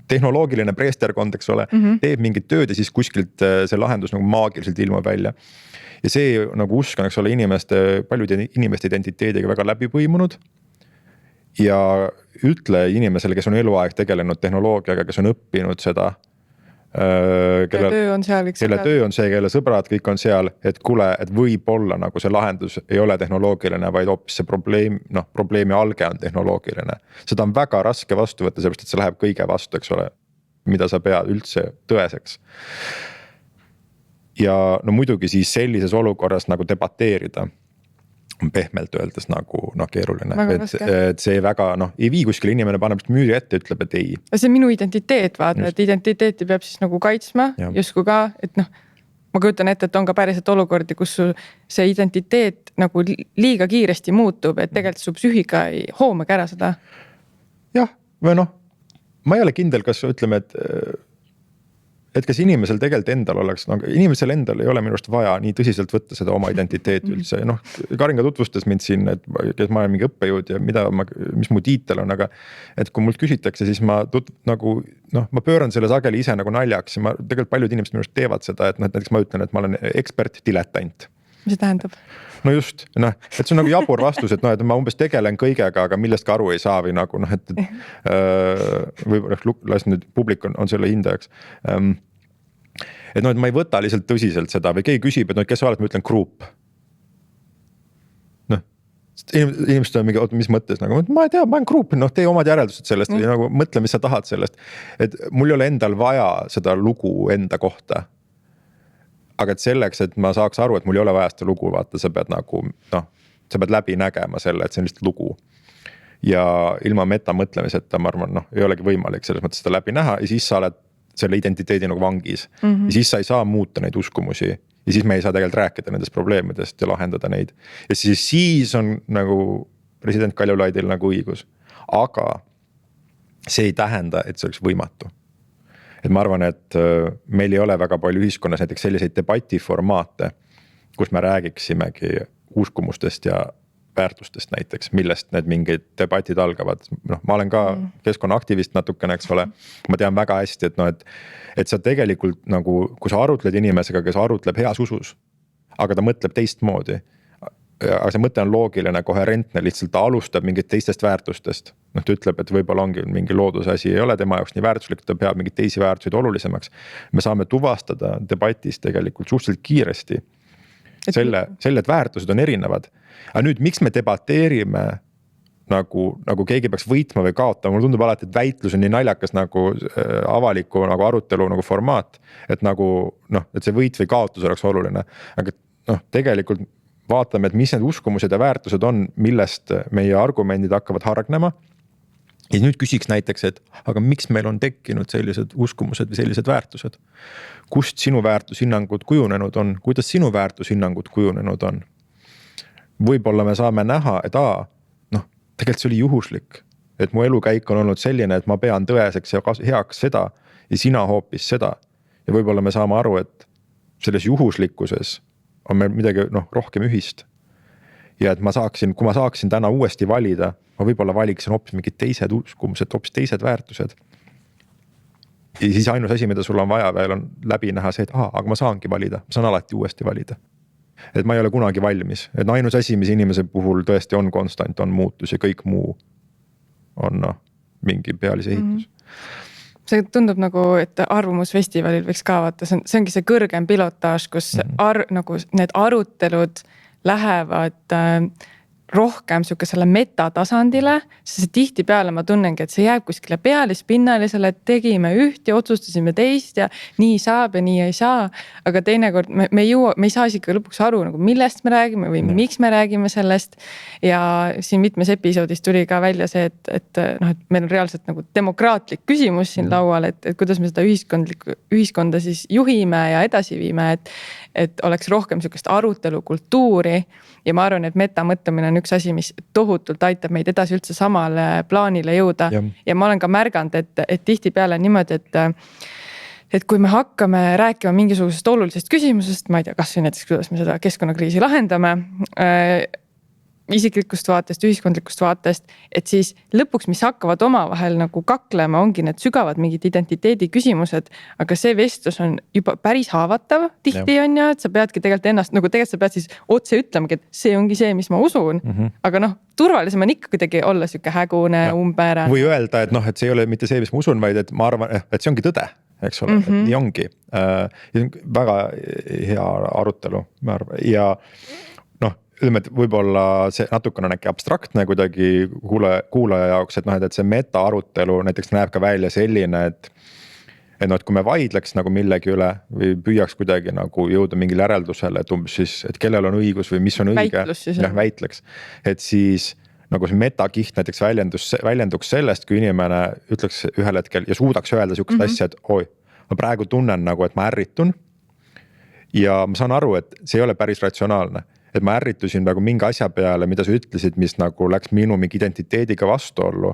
tehnoloogiline preesterkond, eks ole, teeb mingit tööd ja siis kuskilt see lahendus nagu maagiliselt ilmub välja. Ja see nagu usk on, eks ole, paljude inimeste identiteediga väga läbi põimunud. Ja ütle inimesele, kes on eluaeg tegelenud tehnoloogiaga, kes on õppinud seda, kelle töö on see, kelle sõbrad kõik on seal, et kuule, et võib-olla nagu see lahendus ei ole tehnoloogiline, vaid hoopis see probleemi alge on tehnoloogiline. Seda on väga raske vastu võtta, sellepärast, et see läheb kõige vastu, eks ole, mida sa pead üldse tõeseks. Ja no muidugi siis sellises olukorras nagu debateerida on pehmelt öeldes nagu keeruline, et see väga ei vii kuskil, inimene paneb müüri ette, ütleb, et ei. See on minu identiteet, vaata, et identiteeti peab siis nagu kaitsma justkui ka, et noh, ma kujutan ette, et on ka päriselt olukordi, kus see identiteet nagu liiga kiiresti muutub, et tegelikult su psüühika ei hoomagi ära seda. Jah, või noh, ma ei ole kindel, kas ütleme, et kas inimesel tegelikult endal oleks, inimesel endal ei ole minu arust vaja nii tõsiselt võtta seda oma identiteeti üldse. Noh, Karin ka tutvustas mind siin, et ma olen mingi õppejõud ja mis mu tiitel on, aga et kui mult küsitakse, siis ma pööran selle sageli ise nagu naljaks ja tegelikult paljud inimesed minu arust teevad seda, et näiteks ma ütlen, et ma olen ekspert dilettant. Mis see tähendab? No just, et see on nagu jabur vastus, et et ma umbes tegelen kõigega, aga millest ka aru ei saa või nagu või las nüüd publik on selle hindajaks. Et ma ei võta lihtsalt tõsiselt seda või keegi küsib, et kes sa oled, ma ütlen grupp. Inimesed on mingi, mis mõttes, ma ei tea, ma olen grupp, tee omad järeldused sellest või nagu mõtle, mis sa tahad sellest. Et mul ei ole endal vaja seda lugu enda kohta. Aga et selleks, et ma saaks aru, et mul ei ole vaja seda lugu, vaata, sa pead sa pead läbi nägema selle, et see on lihtsalt lugu. Ja ilma metamõtlemiseta, ma arvan, ei olegi võimalik selles mõttes seda läbi näha ja siis sa oled selle identiteedi nagu vangis. Ja siis sa ei saa muuta neid uskumusi ja siis me ei saa tegelikult rääkida nendest probleemidest ja lahendada neid. Ja siis on nagu president Kaljulaidil nagu õigus. Aga see ei tähenda, et see oleks võimatu. Et ma arvan, et meil ei ole väga palju ühiskonnas näiteks selliseid debatiformaate, kus me räägiksimegi uskumustest ja väärtustest näiteks, millest need mingid debatid algavad. Ma olen ka keskkonnaaktivist natukene, eks ole. Ma tean väga hästi, et sa tegelikult nagu, kui sa arutled inimesega, kes arutleb heas usus, aga ta mõtleb teistmoodi. Aga see mõte on loogiline, koherentne, lihtsalt ta alustab mingit teistest väärtustest. Ta ütleb, et võib-olla ongi mingi loodusasi ei ole tema jaoks nii väärtuslik, ta peab mingit teisi väärtuseid olulisemaks. Me saame tuvastada debatis tegelikult suhteliselt kiiresti selle, et väärtused on erinevad. Aga nüüd, miks me debateerime nagu keegi peaks võitma või kaotama? Mulle tundub alati, et väitlus on nii naljakas nagu avaliku nagu arutelu nagu formaat, et et see võit või kaotus oleks oluline. Aga tegelikult vaatame, et mis need uskumused ja väärtused on, millest meie argumendid hakkavad hargnema. Ja nüüd küsiks näiteks, et aga miks meil on tekkinud sellised uskumused või sellised väärtused? Kust sinu väärtushinnangud kujunenud on? Kuidas sinu väärtushinnangud kujunenud on? Võib-olla me saame näha, et tegelikult see oli juhuslik. Et mu elukäik on olnud selline, et ma pean tõeseks ja heaks seda ja sina hoopis seda. Ja võib-olla me saame aru, et selles juhuslikkuses on meil midagi rohkem ühist. Ja et kui ma saaksin täna uuesti valida, ma võib-olla valiksin hoopis mingid teised uskumused, hoopis teised väärtused. Ja siis ainus asi, mida sul on vaja veel on läbi näha see, et aga ma saangi valida, ma saan alati uuesti valida. et ma ei ole kunagi valmis, et ainus asi, mis inimese puhul tõesti on konstant, on muutus ja kõik muu on mingi pealisehitus. See tundub nagu, et arvamusfestivalil võiks ka vaata, see ongi see kõrgem pilotaaž, kus nagu need arutelud lähevad rohkem sihukesele metatasandile, sest tihtipeale ma tunnengi, et see jääb kuskile pealispinnalisele, et tegime üht ja otsustasime teist ja nii saab ja nii ei saa. Aga teinekord me ei saa isegi lõpuks aru, nagu millest me räägime või miks me räägime sellest. Ja siin mitmes episoodis tuli ka välja see, et meil on reaalselt nagu demokraatlik küsimus siin laual, et kuidas me seda ühiskonda siis juhime ja edasi viime, et oleks rohkem sihukest arutelukultuuri. Ja ma arvan, et metamõtlemine on üks asi, mis tohutult aitab meid edasi üldse samale plaanile jõuda. Ja ma olen ka märganud, et tihtipeale niimoodi, et kui me hakkame rääkima mingisugusest olulisest küsimusest, ma ei tea, kas või näiteks, kuidas me seda keskkonnakriisi lahendame, isiklikust vaatest, ühiskondlikust vaatest, et siis lõpuks, mis hakkavad omavahel nagu kaklema, ongi need sügavad mingid identiteedi küsimused, aga see vestlus on juba päris haavatav tihti on ja, et sa peadki tegelikult ennast, nagu tegelikult sa pead siis otse ütlemagi, et see ongi see, mis ma usun, aga turvalisem on ikka kuidagi olla siuke hägune, umpäärane. Või öelda, et et see ei ole mitte see, mis ma usun, vaid et ma arvan, et see ongi tõde, eks ole, et nii ongi. Väga hea arutelu, ma arvan, ja ütleme, et võib-olla see natukene on äkki abstraktne kuidagi kuulaja jaoks, et see meta arutelu näiteks näeb ka välja selline, et kui me vaidleks nagu millegi üle või püüaks kuidagi nagu jõuda mingile järeldusele, et umbes siis, et kellel on õigus või mis on õige, väitleks, et siis nagu see metakiht näiteks väljenduks sellest, kui inimene ütleks ühel hetkel ja suudaks öelda sihukest asja, et oi, ma praegu tunnen nagu, et ma ärritun ja ma saan aru, et see ei ole päris ratsionaalne. Et ma ärritusin nagu mingi asja peale, mida sa ütlesid, mis nagu läks minu mingi identiteediga vastuollu.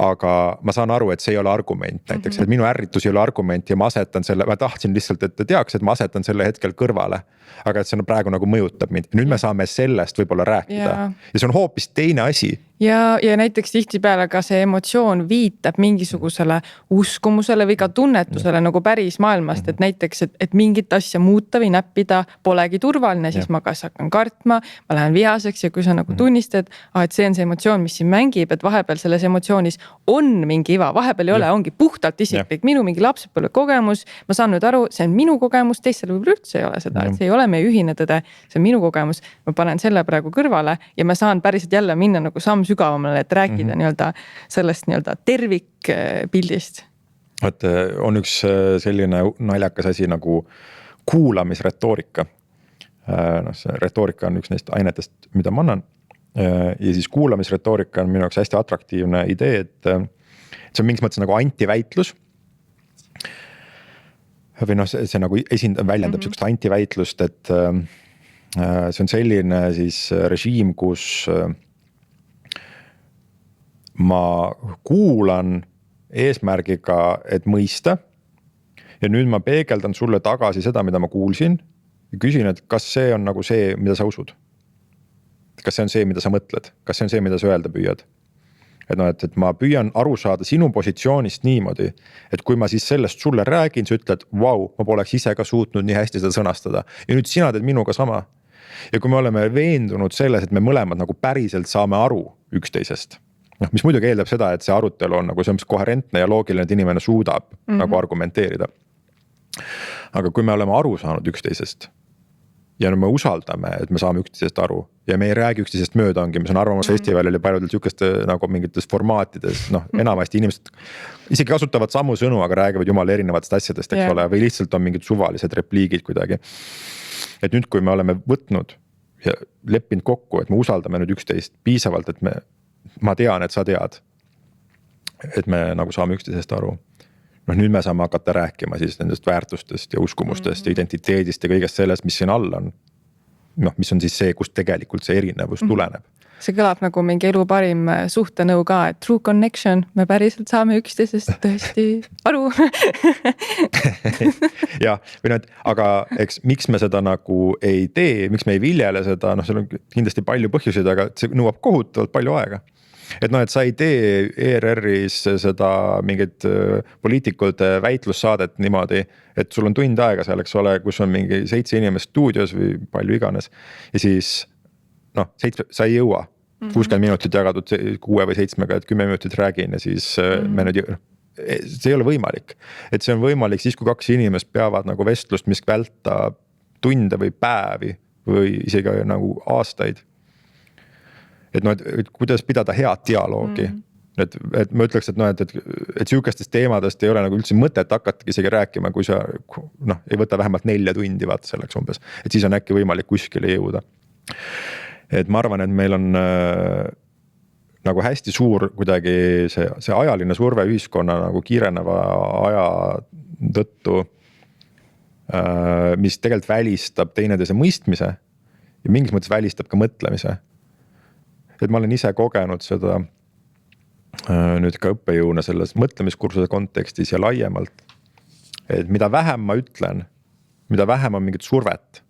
Aga ma saan aru, et see ei ole argument näiteks, et minu ärritus ei ole argument ja ma asetan selle, ma tahtsin lihtsalt, et ta teaks, et ma asetan selle hetkel kõrvale. Aga et see praegu nagu mõjutab mind. Nüüd me saame sellest võib-olla rääkida. Ja see on hoopis teine asi. Ja näiteks tihtipeale ka see emotsioon viitab mingisugusele uskumusele või ka tunnetusele nagu päris maailmast, et näiteks, et mingit asja muuta või näppida polegi turvaline, siis ma kas hakkan kartma, ma lähen vihaseks ja kui sa nagu tunnistad, et see on see emotsioon, mis siin mängib, et vahepeal selles emotsioonis on mingi iva, vahepeal ei ole, ongi puhtalt isiklik, minu mingi lapsepõlve kogemus, ma saan nüüd aru, see on minu kogemus, teistel võib-olla üldse ei ole seda, et see ei ole meie ühine tõde, see on minu kogemus, ma panen selle praegu kõrvale ja ma saan päriselt jälle minna nagu sügavamale, et rääkida nii-öelda sellest nii-öelda tervikpildist. On üks selline naljakas asi nagu kuulamisretoorika. See retoorika on üks neist ainetest, mida ma annan. Ja siis kuulamisretoorika on minu jaoks hästi atraktiivne idee, et see on mingis mõttes nagu antiväitlus. Või see nagu väljendab sihukest antiväitlust, et see on selline siis režiim, kus ma kuulan eesmärgiga, et mõista ja nüüd ma peegeldan sulle tagasi seda, mida ma kuulsin ja küsin, et kas see on nagu see, mida sa usud. Kas see on see, mida sa mõtled? Kas see on see, mida sa öelda püüad? Et ma püüan aru saada sinu positsioonist niimoodi, et kui ma siis sellest sulle räägin, sa ütled, vau, ma poleks ise ka suutnud nii hästi seda sõnastada ja nüüd sina teed minuga sama. Ja kui me oleme veendunud selles, et me mõlemad nagu päriselt saame aru üksteisest, mis muidugi eeldab seda, et see arutelu on nagu see on koherentne ja loogiline, et inimene suudab nagu argumenteerida. Aga kui me oleme aru saanud üksteisest ja me usaldame, et me saame üksteisest aru ja me ei räägi üksteisest mööda ongi, me saan arvamusfestivalil ja paljudel sihukeste nagu mingites formaatides, enamasti inimesed isegi kasutavad samu sõnu, aga räägivad jumala erinevatest asjadest, eks ole, või lihtsalt on mingid suvalised repliigid kuidagi. Et nüüd, kui me oleme võtnud ja leppinud kokku, et me usaldame nüüd üksteist piisavalt, et ma tean, et sa tead, et me nagu saame üksteisest aru. Nüüd me saame hakata rääkima siis nendest väärtustest ja uskumustest ja identiteedist ja kõigest sellest, mis siin all on. Mis on siis see, kust tegelikult see erinevus tuleneb. See kõlab nagu mingi elu parim suhtenõu ka, et true connection, me päriselt saame üksteisest tõesti aru. Ja, aga eks miks me seda nagu ei tee, miks me ei viljele seda, seal on kindlasti palju põhjuseid, aga see nõuab kohutavalt palju aega. et noh, et sa ei tee ERR-is seda mingit poliitikute väitlussaadet niimoodi, et sul on tund aega seal, eks ole, kus on mingi 7 inimest stuudios või palju iganes. Ja siis noh, sa ei jõua 60 minutit jagatud 6 või 7-ga, et 10 minutit räägin ja siis me nüüd see ei ole võimalik. Et see on võimalik siis, kui 2 inimest peavad nagu vestlust, mis vältab tunde või päevi või isegi nagu aastaid. Et noh, et kuidas pidada head dialoogi. Et ma ütleks, et noh, et sihukestest teemadest ei ole nagu üldse mõtet hakatagi isegi rääkima, kui sa noh, ei võta vähemalt 4 tundi vaata selleks umbes. Et siis on äkki võimalik kuskile jõuda. Et ma arvan, et meil on nagu hästi suur kuidagi see ajaline surve ühiskonna nagu kiireneva aja tõttu, mis tegelikult välistab teineteise mõistmise ja mingis mõttes välistab ka mõtlemise. Et ma olen ise kogenud seda nüüd ka õppejõuna selles mõtlemiskursuse kontekstis ja laiemalt. Et mida vähem ma ütlen, mida vähem on mingit survet,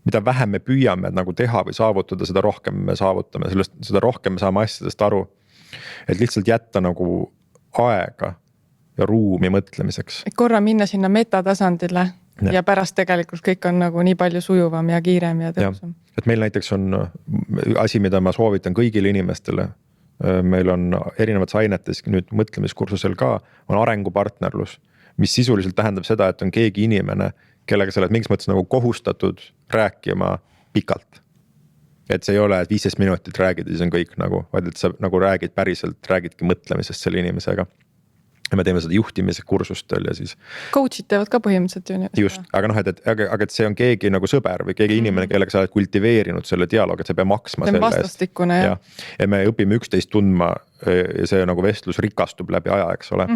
mida vähem me püüame nagu teha või saavutada, seda rohkem me saavutame, seda rohkem me saame asjadest aru. Et lihtsalt jätta nagu aega ja ruumi mõtlemiseks. Et korra minna sinna metatasandile ja pärast tegelikult kõik on nagu nii palju sujuvam ja kiirem ja tõusam. Et meil näiteks on asi, mida ma soovitan kõigile inimestele. Meil on erinevates ainetes nüüd mõtlemiskursusel ka on arengupartnerlus, mis sisuliselt tähendab seda, et on keegi inimene, kellega sa oled mingis mõttes nagu kohustatud rääkima pikalt. Et see ei ole, et 15 minutit räägid ja siis on kõik nagu, vaid et sa nagu räägid päriselt, räägidki mõtlemisest selle inimesega. Ja me teeme seda juhtimise kursustel ja siis. Coachid teevad ka põhimõtteliselt ju. Just, aga noh, et see on keegi nagu sõber või keegi inimene, kellega sa oled kultiveerinud selle dialoogi, et sa pea maksma selle eest. Vastastikune, jah. Ja me õpime üksteist tundma ja see nagu vestlus rikastub läbi aja, eks ole.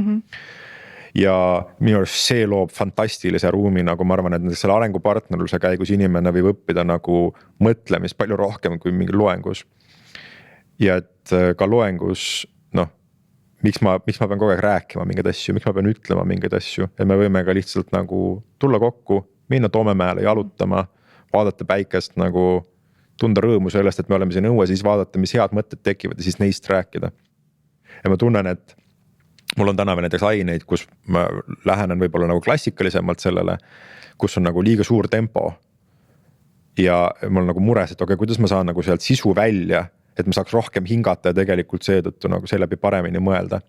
Ja minu arust see loob fantastilise ruumi, nagu ma arvan, et selle arengupartnerluse käigus inimene võib õppida nagu mõtlemist palju rohkem kui mingi loengus. Ja et ka loengus, noh, miks ma pean kogu aeg rääkima mingeid asju, miks ma pean ütlema mingeid asju, et me võime ka lihtsalt nagu tulla kokku, minna Toomemäele jalutama, vaadata päikest nagu tunda rõõmu sellest, et me oleme siin õues, siis vaadata, mis head mõtted tekivad ja siis neist rääkida. Ja ma tunnen, et mul on täna veel näiteks aineid, kus ma lähenen võib-olla nagu klassikalisemalt sellele, kus on nagu liiga suur tempo. Ja mul on nagu mures, et kuidas ma saan nagu sealt sisu välja, et ma saaks rohkem hingata ja tegelikult seetõttu nagu seeläbi paremini mõelda.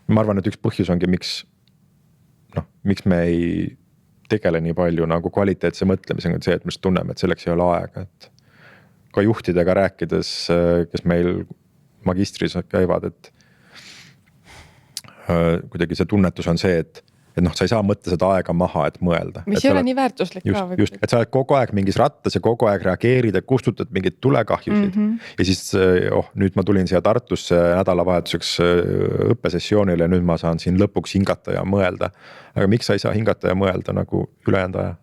Ma arvan, et üks põhjus ongi, miks me ei tegele nii palju nagu kvaliteetse mõtlemisega, see, et me tunneme, et selleks ei ole aega, et ka juhtidega rääkides, kes meil magistris käivad, et kuidagi see tunnetus on see, et noh, sa ei saa mõtta seda aega maha, et mõelda. Mis ei ole nii väärtuslik ka. Just, et sa oled kogu aeg mingis rattas ja kogu aeg reageerid ja kustutad mingid tulekahjusid. Ja siis, nüüd ma tulin siia Tartusse nädalavahetuseks õppesessioonile ja nüüd ma saan siin lõpuks hingata ja mõelda. Aga miks sa ei saa hingata ja mõelda nagu ülejäänud aja?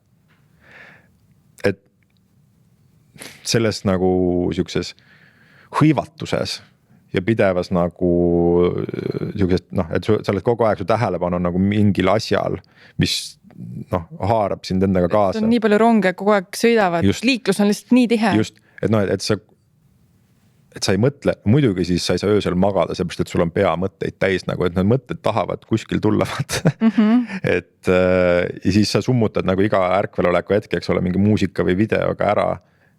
Et selles nagu siukses hõivatuses ja pidevas nagu siukest, et sa oled kogu aeg su tähelepanu nagu mingil asjal, mis haarab sind endaga kaasa. On nii palju ronge kogu aeg sõidavad, liiklus on lihtsalt nii tihe. Just, et sa ei mõtle, muidugi siis sa ei saa öösel magada, seepärast, et sul on pea mõtteid täis nagu, et need mõtted tahavad kuskil tullavat. Et ja siis sa summutad nagu iga ärkveloleku hetke, eks ole, mingi muusika või videoga ära,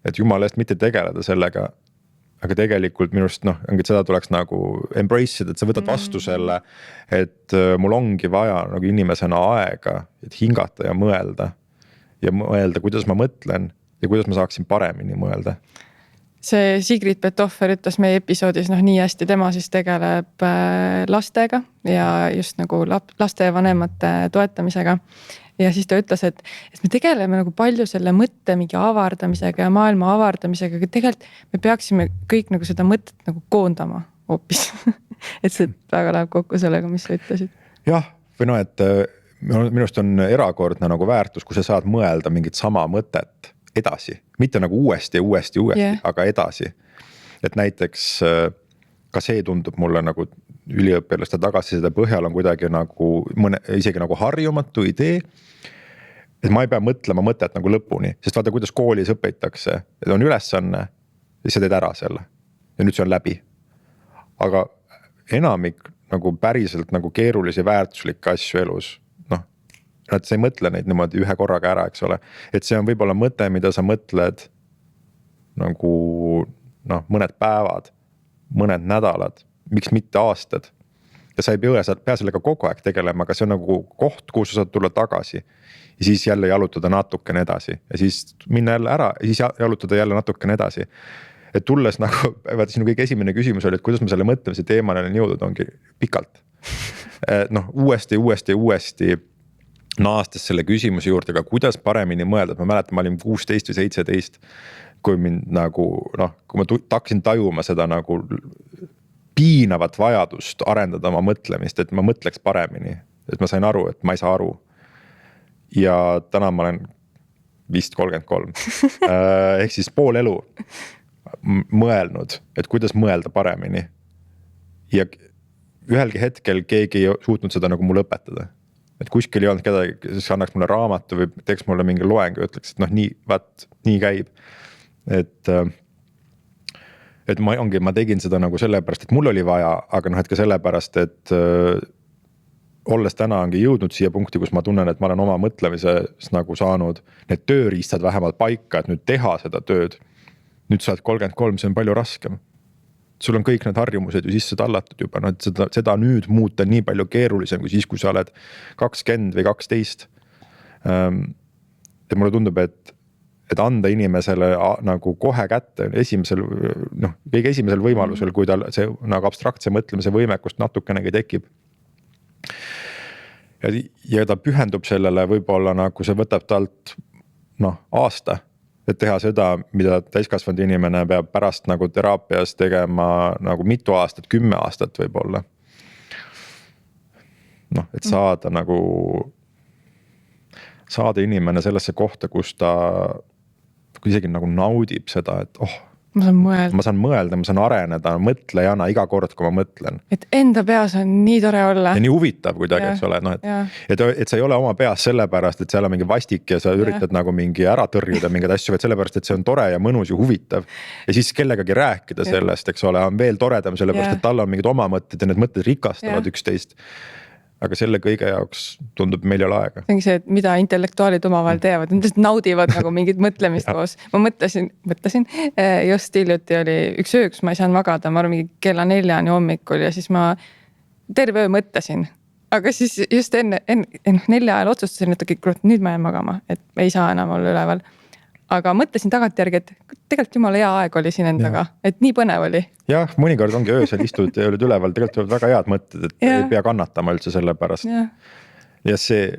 et jumala eest mitte tegeleda sellega. Aga tegelikult minust, ongi, et seda tuleks nagu embrace ida, et sa võtad vastu selle, et mul ongi vaja nagu inimesena aega, et hingata ja mõelda, kuidas ma mõtlen ja kuidas ma saaksin paremini mõelda. See Sigrid Petoffer ütles meie episoodis nii hästi, tema siis tegeleb lastega ja just nagu laste ja vanemate toetamisega. Ja siis ta ütles, et me tegeleme nagu palju selle mõtte mingi avardamisega ja maailma avardamisega, aga tegelikult me peaksime kõik nagu seda mõtet nagu koondama hoopis. Et see väga läheb kokku sellega, mis sa ütlesid. Jah, või et minust on erakordne nagu väärtus, kui sa saad mõelda mingit sama mõtet edasi. Mitte nagu uuesti, aga edasi. Et näiteks ka see tundub mulle nagu üliõpilaste tagasiside põhjal on kuidagi nagu isegi nagu harjumatu idee, et ma ei pea mõtlema mõtet nagu lõpuni, sest vaata, kuidas koolis õpitakse, et on ülesanne ja sa teed ära selle ja nüüd see on läbi. aga enamik nagu päriselt nagu keerulisi väärtuslikke asju elus, noh, et sa ei mõtle neid niimoodi ühe korraga ära, eks ole. Et see on võib-olla mõte, mida sa mõtled nagu noh, mõned päevad, mõned nädalad, miks mitte aastad. Ja sa ei pea sellega kogu aeg tegelema, aga see on nagu koht, kuhu sa saad tulla tagasi. Ja siis jälle jalutada natukene edasi ja siis minna jälle ära ja siis jalutada jälle natukene edasi. Et tulles nagu, vaata sinu kõige esimene küsimus oli, et kuidas ma selle mõtlemise teemani olen jõudnud, ongi pikalt. Noh, uuesti naastes selle küsimuse juurde, aga kuidas paremini mõelda, et ma mäletan, ma olin 16 või 17, kui mind nagu noh, kui ma hakkasin tajuma seda nagu piinavat vajadust arendada oma mõtlemist, et ma mõtleks paremini, et ma sain aru, et ma ei saa aru. Ja täna ma olen vist 33 ehk siis pool elu mõelnud, et kuidas mõelda paremini. Ja ühelgi hetkel keegi ei suutnud seda nagu mulle õpetada. Et kuskil ei olnud kedagi, kes annaks mulle raamatu või teeks mulle mingi loeng ja ütleks, et noh, nii käib. Et ma tegin seda nagu sellepärast, et mul oli vaja, aga noh, et ka sellepärast, et olles täna ongi jõudnud siia punkti, kus ma tunnen, et ma olen oma mõtlemises nagu saanud need tööriistad vähemalt paika, et nüüd teha seda tööd. Nüüd sa oled 33, see on palju raskem. Sul on kõik need harjumused ju sisse tallatud juba, no et seda nüüd muuta nii palju keerulisem kui siis, kui sa oled 20 või 12. Et mulle tundub, et anda inimesele nagu kohe kätte kõige esimesel võimalusel, kui tal see nagu abstraktse mõtlemise võimekust natukenegi tekib. Ja ta pühendub sellele võib-olla nagu see võtab talt aasta, et teha seda, mida täiskasvanud inimene peab pärast nagu teraapias tegema nagu mitu aastat, 10 aastat võib-olla. Noh, et saada inimene sellesse kohta, kus ta isegi nagu naudib seda, et ma saan mõelda, ma saan areneda mõtlejana iga kord, kui ma mõtlen. Et enda peas on nii tore olla. Ja nii huvitav kuidagi, eks ole, et sa ei ole oma peas sellepärast, et seal on mingi vastik ja sa üritad nagu mingi ära tõrjuda mingeid asju, vaid sellepärast, et see on tore ja mõnus ja huvitav. Ja siis kellegagi rääkida sellest, eks ole, on veel toredam, sellepärast, et tal on mingid oma mõtted ja need mõtted rikastavad üksteist. Aga selle kõige jaoks tundub meil ei ole aega. See ongi see, et mida intellektuaalid omavahel teevad, nad naudivad nagu mingit mõtlemist koos. Ma mõtlesin, just hiljuti oli üks öö, kus ma ei saanud magada, ma arvan mingi kella 4 hommikul ja siis ma terve öö mõtlesin. Aga siis just enne 4 ajal otsustasin, et nüüd ma jään magama, et ei saa enam olla üleval. Aga mõtlesin tagantjärgi, et tegelikult jumala hea aeg oli siin endaga, et nii põnev oli. Jah, mõnikord ongi öösel istud ja olid üleval, tegelikult väga head mõtted, et ei pea kannatama üldse selle pärast. Ja see,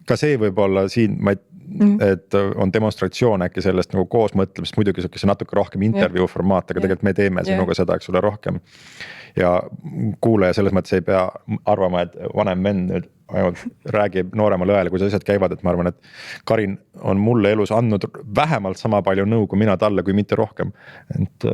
ka see võib olla siin, et on demonstratsioon äkki sellest nagu koos mõtlemist, muidugi see natuke rohkem intervjuu formaat, aga tegelikult me teeme sinuga seda, eks ole, rohkem. Ja kuulaja selles mõttes ei pea arvama, et vanem vend nüüd ainult räägib nooremale õele, kui asjad käivad, et ma arvan, et Karin on mulle elus andnud vähemalt sama palju nõu kui mina talle, kui mitte rohkem. Et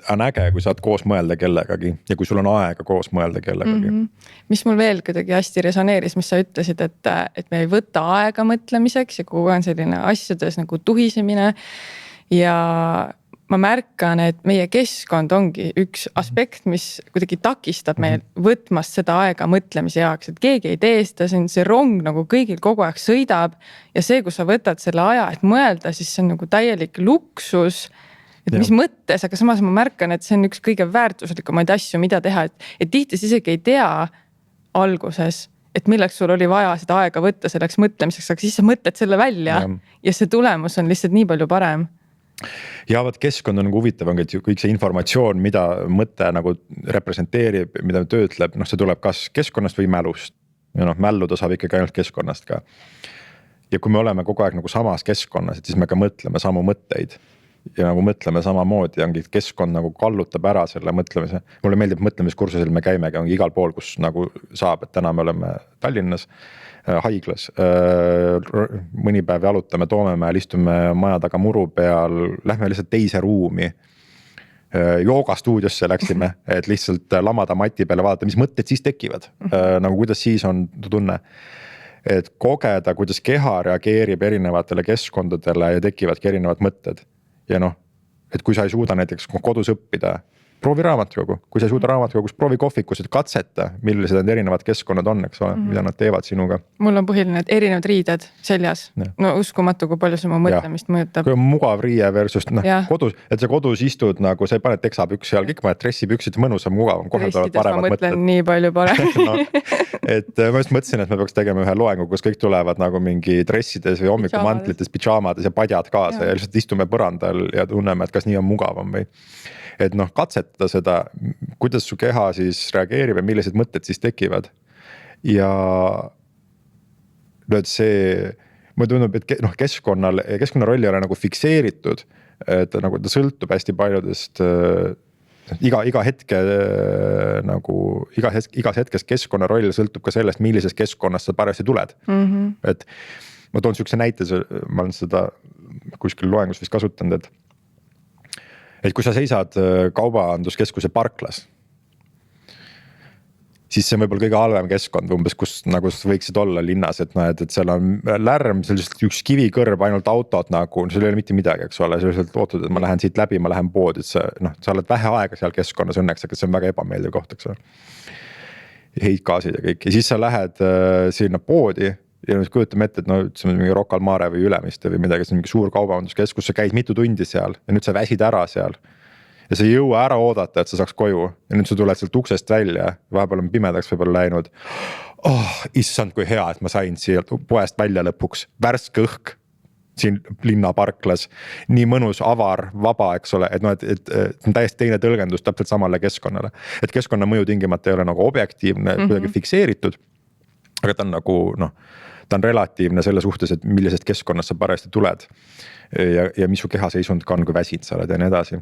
on äge, kui saad koos mõelda kellegagi ja kui sul on aega koos mõelda kellegagi. Mis mul veel kuidagi hästi resoneeris, mis sa ütlesid, et me ei võta aega mõtlemiseks ja kui on selline asjades nagu tuhisemine ja ma märkan, et meie keskkond ongi üks aspekt, mis kuidagi takistab meil võtmast seda aega mõtlemise jaoks, et keegi ei tee seda, see rong nagu kõigil kogu aeg sõidab ja see, kus sa võtad selle aja, et mõelda, siis see on nagu täielik luksus, et mis mõttes, aga samas ma märkan, et see on üks kõige väärtuslikumaid asju, mida teha, et tihti isegi ei tea alguses, et milleks sul oli vaja seda aega võtta selleks mõtlemiseks, aga siis sa mõtled selle välja ja see tulemus on lihtsalt nii palju parem. Ja vaat keskkond on nagu huvitav, et kõik see informatsioon, mida mõte nagu representeerib, mida töötleb, see tuleb kas keskkonnast või mälust. Ja mälluda saab ikkagi ainult keskkonnast ka. Ja kui me oleme kogu aeg nagu samas keskkonnas, et siis me ka mõtleme samu mõtteid ja nagu mõtleme samamoodi, ongi keskkond nagu kallutab ära selle mõtlemise. Mulle meeldib mõtlemiskursusel, me käimegi ongi igal pool, kus nagu saab, et täna me oleme Tallinnas haiglas. Mõni päev jalutame Toomemäel, istume maja taga muru peal, lähme lihtsalt teise ruumi. Joogastuudiosse läksime, et lihtsalt lamada mati peale vaadata, mis mõtted siis tekivad. Nagu kuidas siis on tunne. Et kogeda, kuidas keha reageerib erinevatele keskkondadele ja tekivadki erinevad mõtted. Ja et kui sa ei suuda näiteks kodus õppida, proovi raamatukogu, kui sa ei suuda raamatukogus, proovi kohvikus, et katseta, millised need erinevad keskkonnad on, eks ole, mida nad teevad sinuga. Mul on põhiline, et erinevad riided seljas. No uskumatu, kui palju see mu mõtlemist mõjutab. Kui on mugav riie versus kodus, et sa kodus istud nagu, sa ei pane teksapüks seal, kõik paned dressipüksid, mõnusam, mugavam, kohe tulevad paremad mõtted. Nii palju parem. No, et ma just mõtlesin, et me peaks tegema ühe loengu, kus kõik tulevad nagu mingi dressides või hommikumantlites, pidžaamades ja padjad kaasa ja lihtsalt istume põrandal ja tunneme, et kas nii on mugavam või. Et noh, katsetada seda, kuidas su keha siis reageerib ja millised mõtted siis tekivad. Ja see, mulle tundub, et keskkonna rolli ei ole nagu fikseeritud, et nagu ta sõltub hästi paljudest iga hetke nagu igas hetkes keskkonna roll sõltub ka sellest, millises keskkonnas sa parajasti tuled. Et ma toon sihukese näite, ma olen seda kuskil loengus vist kasutanud, et kui sa seisad kaubanduskeskuse parklas, siis see on võib-olla kõige halvem keskkond umbes, kus nagu võiksid olla linnas, et seal on lärm, sellisest üks kivikõrb, ainult autot nagu, seal ei ole mitte midagi, eks ole, sa lihtsalt ootad, et ma lähen siit läbi, ma lähen poodi, et sa oled vähe aega seal keskkonnas õnneks, aga see on väga ebameeldiv koht, eks ole. Heitgaasid ja kõik ja siis sa lähed sinna poodi ja nüüd kujutame ette, et ütleme mingi Rocca al Mare või Ülemiste või midagi, see on mingi suur kaubanduskeskus, sa käid mitu tundi seal ja nüüd sa väsid ära seal. Ja sa ei jõua ära oodata, et sa saaks koju ja nüüd sa tuled sealt uksest välja, vahepeal on pimedaks võib-olla läinud. Issand, kui hea, et ma sain siia poest välja lõpuks, värske õhk siin linnaparklas, nii mõnus, avar, vaba, eks ole, et on täiesti teine tõlgendus täpselt samale keskkonnale. Et keskkonna mõju tingimata ei ole nagu objektiivne, kuidagi fikseeritud, aga ta on nagu ta on relatiivne selle suhtes, et millisest keskkonnast sa parajasti tuled ja mis su kehaseisund ka on, kui väsid sa oled ja nii edasi.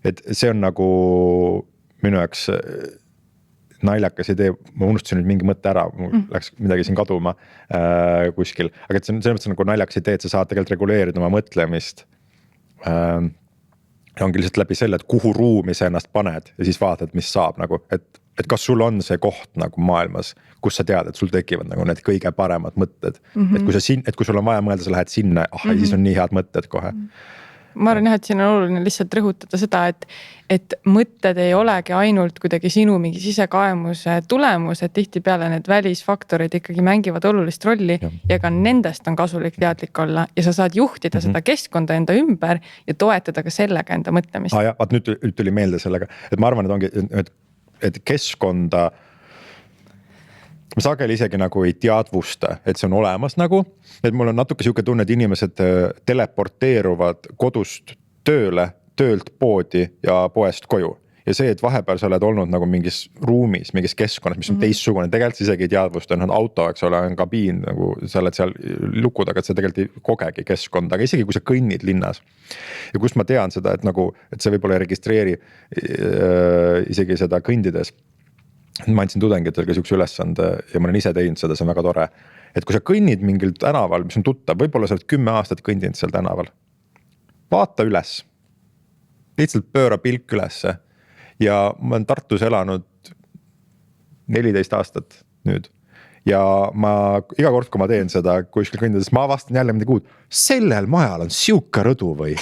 Et see on nagu minu jaoks naljakas idee, ma unustasin nüüd mingi mõtte ära, mul läks midagi siin kaduma kuskil, aga et see on selles mõttes nagu naljakas idee, et sa saad tegelikult reguleerida oma mõtlemist. Ongi lihtsalt läbi selle, et kuhu ruumi sa ennast paned ja siis vaatad, mis saab nagu, et kas sul on see koht nagu maailmas, kus sa tead, et sul tekivad nagu need kõige paremad mõtted. Et kui sul on vaja mõelda, sa lähed sinna, siis on nii head mõtted kohe. Ma arvan jah, et siin on oluline lihtsalt rõhutada seda, et mõtted ei olegi ainult kuidagi sinu mingi sisekaemuse tulemus, et tihti peale need välisfaktorid ikkagi mängivad olulist rolli ja ka nendest on kasulik teadlik olla ja sa saad juhtida seda keskkonda enda ümber ja toetada ka sellega enda mõtlemist. Vaat nüüd tuli meelde sellega, et ma arvan, et ongi, et keskkonda ma sageli isegi nagu ei teadvusta, et see on olemas nagu, et mul on natuke sihuke tunne, et inimesed teleporteeruvad kodust tööle, töölt poodi ja poest koju. Ja see, et vahepeal sa oled olnud nagu mingis ruumis, mingis keskkonnas, mis on teistsugune, tegelikult isegi ei teadvusta, on auto, eks ole, on kabiin, nagu sa oled seal lukud, aga et sa tegelikult ei kogegi keskkonda, aga isegi kui sa kõnnid linnas. Ja kus ma tean seda, et see võib-olla ei registreeri isegi seda kõndides. Ma andsin tudengitele sihukese ülesande ja ma olen ise teinud seda, see on väga tore. Et kui sa kõnnid mingil tänaval, mis on tuttav, võib-olla sa oled 10 aastat kõndinud seal tänaval. Vaata üles. Lihtsalt pööra pilk ülesse. Ja ma olen Tartus elanud 14 aastat nüüd. Ja ma iga kord, kui ma teen seda kuskil kõndides, ma avastan jälle midagi uut. Sellel majal on siuke rõdu või?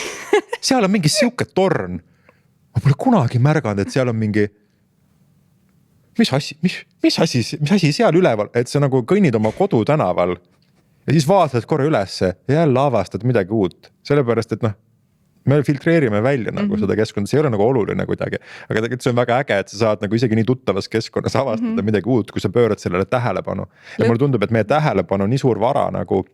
Seal on mingi siuke torn. Ma pole kunagi märganud, et seal on mingi mis asi seal üleval, et sa nagu kõnnid oma kodu tänaval ja siis vaatad korra ülesse ja jälle avastad midagi uut. Sellepärast, et me filtreerime välja nagu seda keskkonda, see ei ole nagu oluline kuidagi, aga tegelikult see on väga äge, et sa saad nagu isegi nii tuttavas keskkonnas avastada midagi uut, kui sa pöörad sellele tähelepanu. Ja mulle tundub, et meie tähelepanu on nii suur vara nagu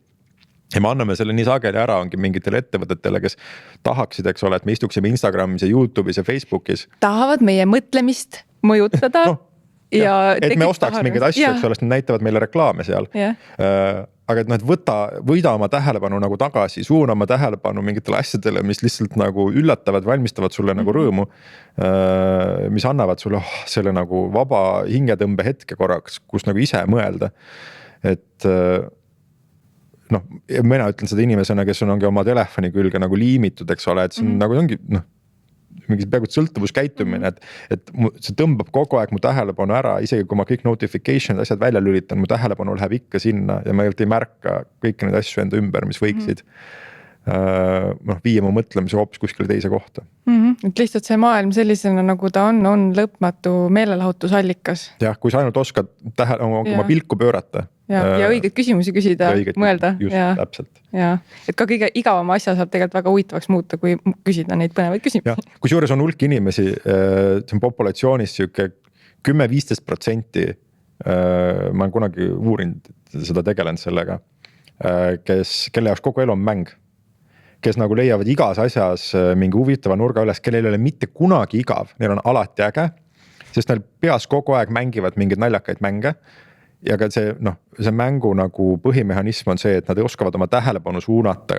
ja me anname selle nii sageli ära ongi mingitele ettevõtetele, kes tahaksid, eks ole, et me istuksime Instagramis ja YouTube'is ja Facebookis. Tahavad meie mõtlemist mõjutada et me ostaks mingeid asju, eks ole, nad näitavad meile reklaame seal. Aga et võida oma tähelepanu nagu tagasi, suuna oma tähelepanu mingitele asjadele, mis lihtsalt nagu üllatavad, valmistavad sulle nagu rõõmu, mis annavad sulle selle nagu vaba hingetõmbe hetke korraks, kus nagu ise mõelda. Et mina ütlen seda inimesena, kes ongi oma telefoni külge nagu liimitud, eks ole, et see on nagu ongi mingi peaaegu sõltuvuskäitumine, et see tõmbab kogu aeg mu tähelepanu ära, isegi kui ma kõik notification'id asjad välja lülitan, mu tähelepanu läheb ikka sinna ja ma ei märka kõiki neid asju enda ümber, mis võiksid viia mu mõtlemise hoopis kuskile teise kohta. Et lihtsalt see maailm sellisena, nagu ta on lõpmatu meelelahutusallikas. Jah, kui sa ainult oskad oma pilku pöörata. Ja õigeid küsimusi küsida, mõelda. Just, täpselt. Ja, et ka kõige igavama asja saab tegelikult väga huvitavaks muuta, kui küsida neid põnevaid küsimusi. Kui juures on hulk inimesi, see on populatsioonis siuke 10-15%, ma olen kunagi uurinud seda, tegelenud sellega, kelle jaoks kogu elu on mäng, kes nagu leiavad igas asjas mingi huvitava nurga üles, kellel ei ole mitte kunagi igav, neil on alati äge, sest neil peas kogu aeg mängivad mingeid naljakaid mänge. Ja ka see mängu nagu põhimehhanism on see, et nad oskavad oma tähelepanu suunata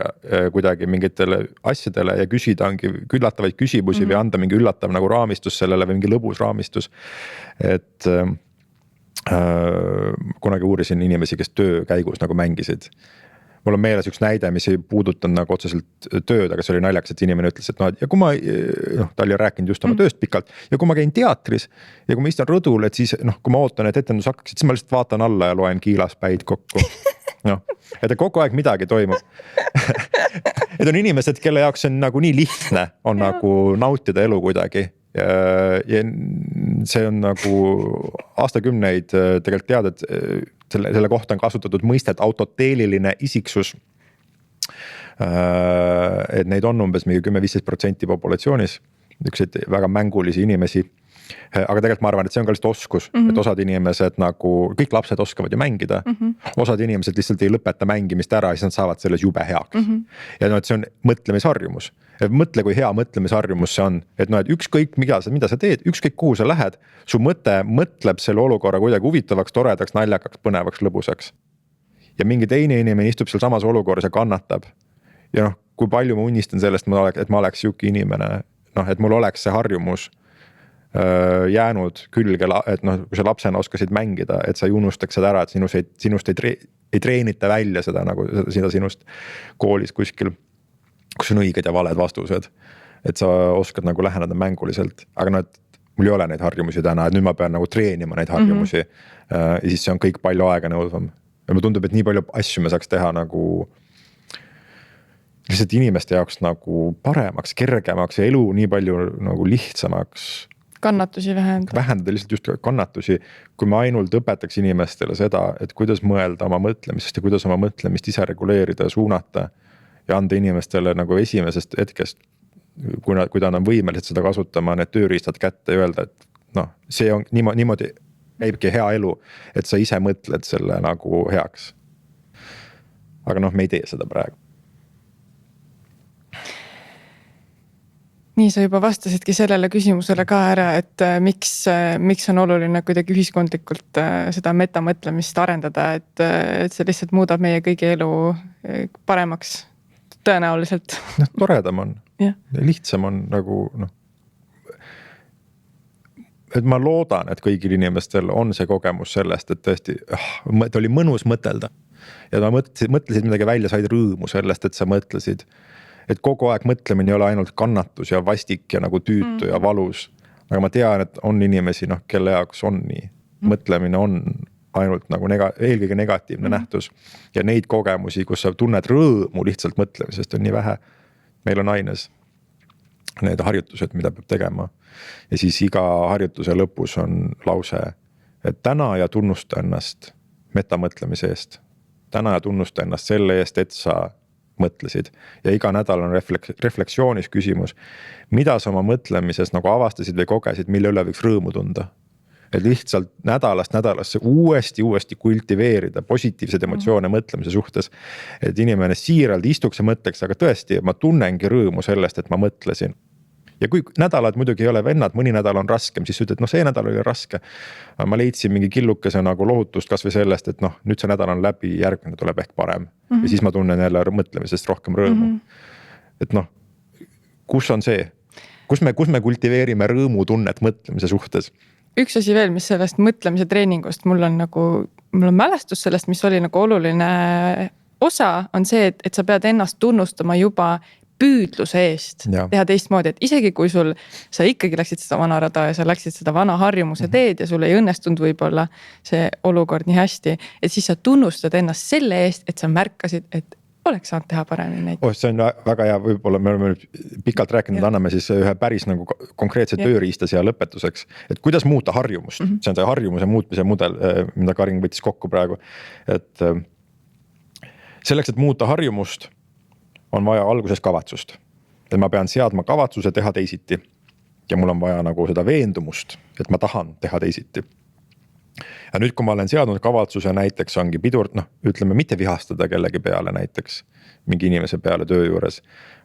kuidagi mingitele asjadele ja küsida ongi üllatavaid küsimusi või anda mingi üllatav nagu raamistus sellele või mingi lõbus raamistus. Et kunagi uurisin inimesi, kes töö käigus nagu mängisid. Mul on meeles üks näide, mis ei puudutanud nagu otseselt tööd, aga see oli naljakas, et inimene ütles, et ja kui ma, ta oli rääkinud just oma tööst pikalt ja kui ma käin teatris ja kui ma istun rõdul, et siis kui ma ootan, et etendus hakkaksid, siis ma lihtsalt vaatan alla ja loen kiilaspäid kokku. Et kogu aeg midagi toimub. Et on inimesed, kelle jaoks on nagu nii lihtne on nagu nautida elu kuidagi. Ja see on nagu aastakümneid tegelikult teada, et selle kohta on kasutatud mõistet autoteeliline isiksus. Et neid on umbes 10-15% populatsioonis, üks väga mängulisi inimesi. Aga tegelikult ma arvan, et see on ka lihtsalt oskus, et osad inimesed nagu, kõik lapsed oskavad ju mängida, osad inimesed lihtsalt ei lõpeta mängimist ära ja siis nad saavad selles jube heaks. Ja et see on mõtlemisharjumus. Mõtle, kui hea mõtlemisharjumus see on, et et ükskõik mida sa teed, ükskõik kuhu sa lähed, su mõte mõtleb selle olukorra kuidagi huvitavaks, toredaks, naljakaks, põnevaks, lõbusaks. Ja mingi teine inimene istub seal samas olukorras ja kannatab. Ja kui palju ma unistan sellest, et ma oleks siuke inimene, et mul oleks see harjumus jäänud külge, et kui sa lapsena oskasid mängida, et sa ei unustaks seda ära, et sinust ei treenita välja seda nagu seda sinust koolis kuskil, kus on õiged ja valed vastused, et sa oskad nagu läheneda mänguliselt, aga et mul ei ole neid harjumusi täna, et nüüd ma pean nagu treenima neid harjumusi ja siis see on kõik palju aega nõudvam. Ja mulle tundub, et nii palju asju me saaks teha nagu lihtsalt inimeste jaoks nagu paremaks, kergemaks ja elu nii palju nagu lihtsamaks. Kannatusi vähendada. Vähendada lihtsalt just kannatusi, kui me ainult õpetaks inimestele seda, et kuidas mõelda oma mõtlemisest ja kuidas oma mõtlemist ise reguleerida ja suunata ja anda inimestele nagu esimesest hetkest, kui ta on võimelised seda kasutama, need tööriistad kätte ja öelda, et see on niimoodi käibki hea elu, et sa ise mõtled selle nagu heaks. Aga me ei tee seda praegu. Nii sa juba vastasidki sellele küsimusele ka ära, et miks on oluline kuidagi ühiskondlikult seda metamõtlemist arendada, et see lihtsalt muudab meie kõigi elu paremaks tõenäoliselt. Toredam on, lihtsam on nagu et ma loodan, et kõigil inimestel on see kogemus sellest, et tõesti oli mõnus mõtelda ja ta mõtlesid midagi välja, said rõõmu sellest, et sa mõtlesid. Et kogu aeg mõtlemine ei ole ainult kannatus ja vastik ja nagu tüütu ja valus. Aga ma tean, et on inimesi, kelle jaoks on nii. Mõtlemine on ainult nagu eelkõige negatiivne nähtus. Ja neid kogemusi, kus sa tunned rõõmu lihtsalt mõtlemisest on nii vähe. Meil on aines need harjutused, mida peab tegema. Ja siis iga harjutuse lõpus on lause, et täna ja tunnusta ennast metamõtlemise eest. Täna ja tunnusta ennast selle eest, et sa mõtlesid ja iga nädal on reflektsioonis küsimus, mida sa oma mõtlemises nagu avastasid või kogesid, mille üle võiks rõõmu tunda. Et lihtsalt nädalast nädalasse uuesti kultiveerida positiivsed emotsioone mõtlemise suhtes, et inimene siiralt istuks ja mõtleks, aga tõesti, ma tunnengi rõõmu sellest, et ma mõtlesin. Ja kui nädalad muidugi ei ole vennad, mõni nädal on raskem, siis ütled, see nädal oli raske. Ma leidsin mingi killukese nagu lohutust kas või sellest, et nüüd see nädal on läbi, järgmine tuleb ehk parem. Ja siis ma tunnen jälle mõtlemisest rohkem rõõmu. Et kus on see? Kus me kultiveerime rõõmu tunnet mõtlemise suhtes? Üks asi veel, mis sellest mõtlemise treeningust, mul on mälestus sellest, mis oli nagu oluline osa, on see, et sa pead ennast tunnustama juba püüdluse eest teha teistmoodi, et isegi kui sa ikkagi läksid seda vana rada ja sa läksid seda vana harjumuse teed ja sul ei õnnestunud võib-olla see olukord nii hästi, et siis sa tunnustad ennast selle eest, et sa märkasid, et oleks saanud teha paremini näiteks? See on väga hea, võib-olla me oleme pikalt rääkinud, anname siis ühe päris nagu konkreetse tööriista siia lõpetuseks, et kuidas muuta harjumust. See on see harjumuse muutmise mudel, mida Karin võttis kokku praegu. Et selleks, et muuta harjumust, on vaja alguses kavatsust. Et ma pean seadma kavatsuse teha teisiti. Ja mul on vaja nagu seda veendumust, et ma tahan teha teisiti. Ja nüüd, kui ma olen seadnud kavatsuse, näiteks ongi ütleme, mitte vihastada kellegi peale näiteks, mingi inimese peale töö juures.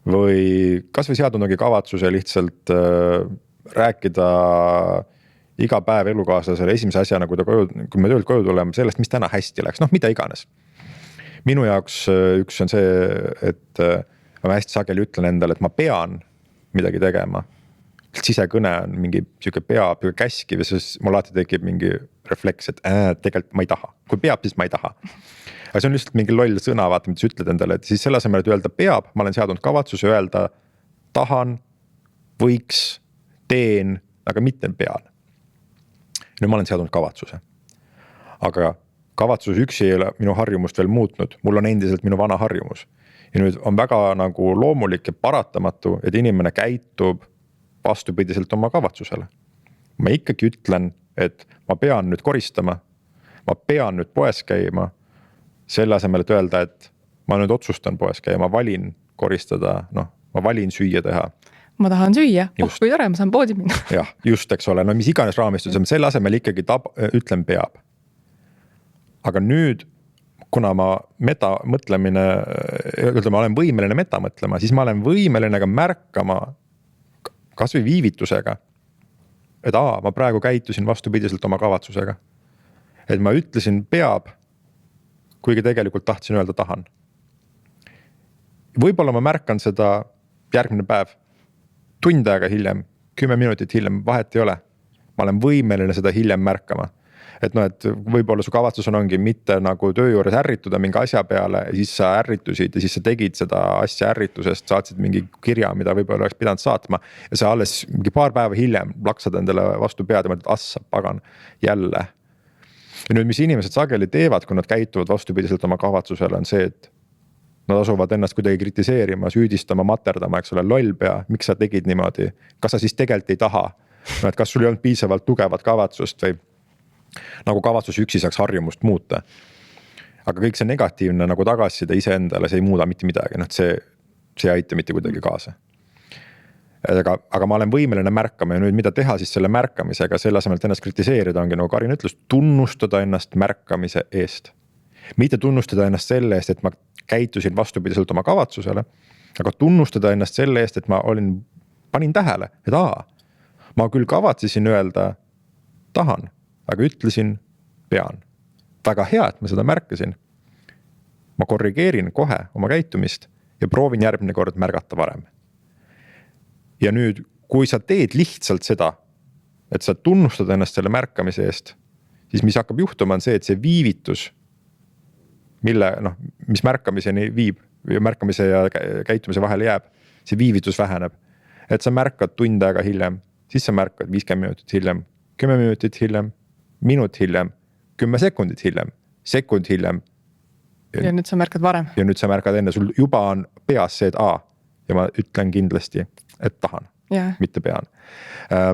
Või kas või seadnud ongi kavatsuse lihtsalt rääkida iga päev elukaaslasele esimese asjana, kui me töölt koju tuleme, sellest, mis täna hästi läks, mida iganes. Minu jaoks üks on see, et ma hästi sageli ütlen endale, et ma pean midagi tegema. Sisekõne on mingi siuke peab, käskiv ja siis mul alati tekib mingi refleks, et tegelikult ma ei taha. Kui peab, siis ma ei taha. Aga see on lihtsalt mingi loll sõna, vaata, mida sa ütled endale, et siis selle asemel, et öelda peab, ma olen seadnud kavatsuse öelda tahan, võiks, teen, aga mitte pean. Nüüd ma olen seadnud kavatsuse. Aga kavatsus üksi ei ole minu harjumust veel muutnud, mul on endiselt minu vana harjumus. Ja nüüd on väga nagu loomulik ja paratamatu, et inimene käitub vastupidiselt oma kavatsusele. Ma ikkagi ütlen, et ma pean nüüd koristama, ma pean nüüd poes käima, selle asemel, et öelda, et ma nüüd otsustan poes käia, ma valin koristada, ma valin süüa teha. Ma tahan süüa, kui tore, ma saan poodi minna. Jah, just, eks ole, mis iganes raamistus, selle asemel ikkagi ütlen peab. Aga nüüd, kuna ma olen võimeline meta mõtlema, siis ma olen võimeline ka märkama kas või viivitusega, et ma praegu käitusin vastupidiselt oma kavatsusega. Et ma ütlesin peab, kuigi tegelikult tahtsin öelda tahan. Võib-olla ma märkan seda järgmine päev, tund aega hiljem, 10 minutit hiljem, vahet ei ole. Ma olen võimeline seda hiljem märkama. Et võib-olla su kavatsus ongi mitte nagu töö juures ärrituda mingi asja peale ja siis sa ärritusid ja siis sa tegid seda asja ärritusest, saatsid mingi kirja, mida võib-olla oleks pidanud saatma ja sa alles mingi paar päeva hiljem laksad endale vastu pead ja mõtled, pagan, jälle. Ja nüüd, mis inimesed sageli teevad, kui nad käituvad vastupidiselt oma kavatsusele, on see, et nad asuvad ennast kuidagi kritiseerima, süüdistama, materdama, eks ole, lollpea, miks sa tegid niimoodi, kas sa siis tegelikult ei taha, et kas sul ei olnud piisavalt tugevat kavatsust või nagu kavatsus üksi saaks harjumust muuta. Aga kõik see negatiivne nagu tagasiside iseendale, see ei muuda mitte midagi, see ei aita mitte kuidagi kaasa. Aga ma olen võimeline märkama ja nüüd mida teha siis selle märkamisega, selle asemel ennast kritiseerida ongi, nagu Karin ütles, tunnustada ennast märkamise eest. Mitte tunnustada ennast selle eest, et ma käitusin vastupidiselt oma kavatsusele, aga tunnustada ennast selle eest, et ma panin tähele, et ma küll kavatsesin öelda tahan, aga ütlesin pean. Väga hea, et ma seda märkasin. Ma korrigeerin kohe oma käitumist ja proovin järgmine kord märgata varem. Ja nüüd, kui sa teed lihtsalt seda, et sa tunnustad ennast selle märkamise eest, siis mis hakkab juhtuma on see, et see viivitus, mis märkamiseni viib ja märkamise ja käitumise vahele jääb, see viivitus väheneb. Et sa märkad tund aega hiljem, siis sa märkad 50 minutit hiljem, 10 minutit hiljem, minut hiljem, 10 sekundit hiljem, sekund hiljem. Ja nüüd sa märkad varem. Ja nüüd sa märkad enne, sul juba on peas see, et ja ma ütlen kindlasti, et tahan, mitte pean. Ja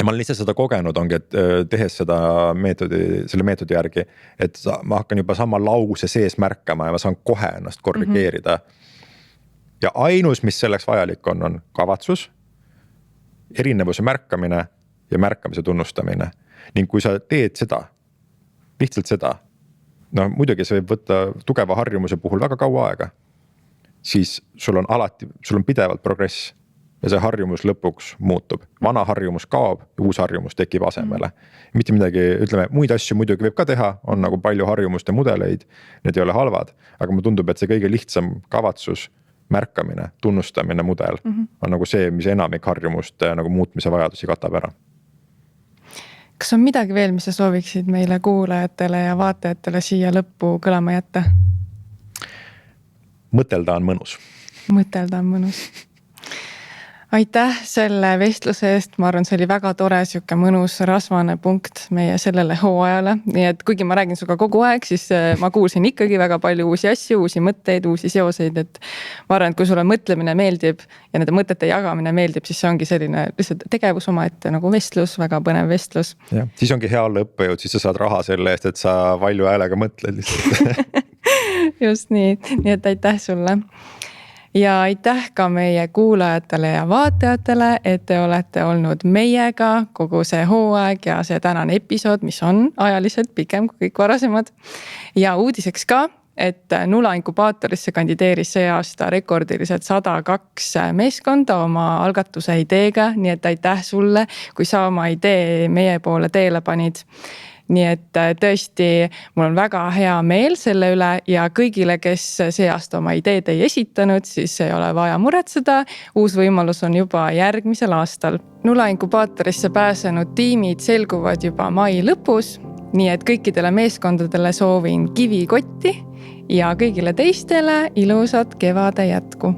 ma olen lihtsalt seda kogenud ongi, et tehes selle meetodi järgi, et ma hakkan juba sama lause sees märkama ja ma saan kohe ennast korrigeerida. Ja ainus, mis selleks vajalik on kavatsus, erinevuse märkamine ja märkamise tunnustamine. Ning kui sa teed seda, lihtsalt seda, muidugi see võib võtta tugeva harjumuse puhul väga kaua aega, siis sul on pidevalt progress ja see harjumus lõpuks muutub. Vana harjumus kaob ja uus harjumus tekib asemele. Mitte midagi, ütleme, muid asju muidugi võib ka teha, on nagu palju harjumuste mudeleid, need ei ole halvad, aga mulle tundub, et see kõige lihtsam kavatsus, märkamine, tunnustamine mudel on nagu see, mis enamik harjumuste nagu muutmise vajadusi katab ära. Kas on midagi veel, mis sa sooviksid meile kuulajatele ja vaatajatele siia lõppu kõlama jätta? Mõtelda on mõnus. Mõtelda on mõnus. aitäh selle vestluse eest, ma arvan, see oli väga tore, sihuke mõnus rasvane punkt meie sellele hooajale, nii et kuigi ma räägin suga kogu aeg, siis ma kuulsin ikkagi väga palju uusi asju, uusi mõtteid, uusi seoseid, et ma arvan, et kui sulle mõtlemine meeldib ja nende mõtete jagamine meeldib, siis see ongi selline lihtsalt tegevus omaette nagu vestlus, väga põnev vestlus. Jah, siis ongi hea olla õppejõud, siis sa saad raha selle eest, et sa valju häälega mõtled lihtsalt. Just nii et aitäh sulle. Ja aitäh ka meie kuulajatele ja vaatajatele, et te olete olnud meiega kogu see hooaeg ja see tänane episood, mis on ajaliselt pikem kui kõik varasemad. Ja uudiseks ka, et Nula inkubaatorisse kandideeris see aasta rekordiliselt 102 meeskonda oma algatuse ideega, nii et aitäh sulle, kui sa oma idee meie poole teele panid. Nii et tõesti, mul on väga hea meel selle üle ja kõigile, kes see aasta oma ideed ei esitanud, siis ei ole vaja muretseda. Uus võimalus on juba järgmisel aastal. Nula inkubaatorisse pääsenud tiimid selguvad juba mai lõpus, nii et kõikidele meeskondadele soovin kivikotti ja kõigile teistele ilusat kevade jätku.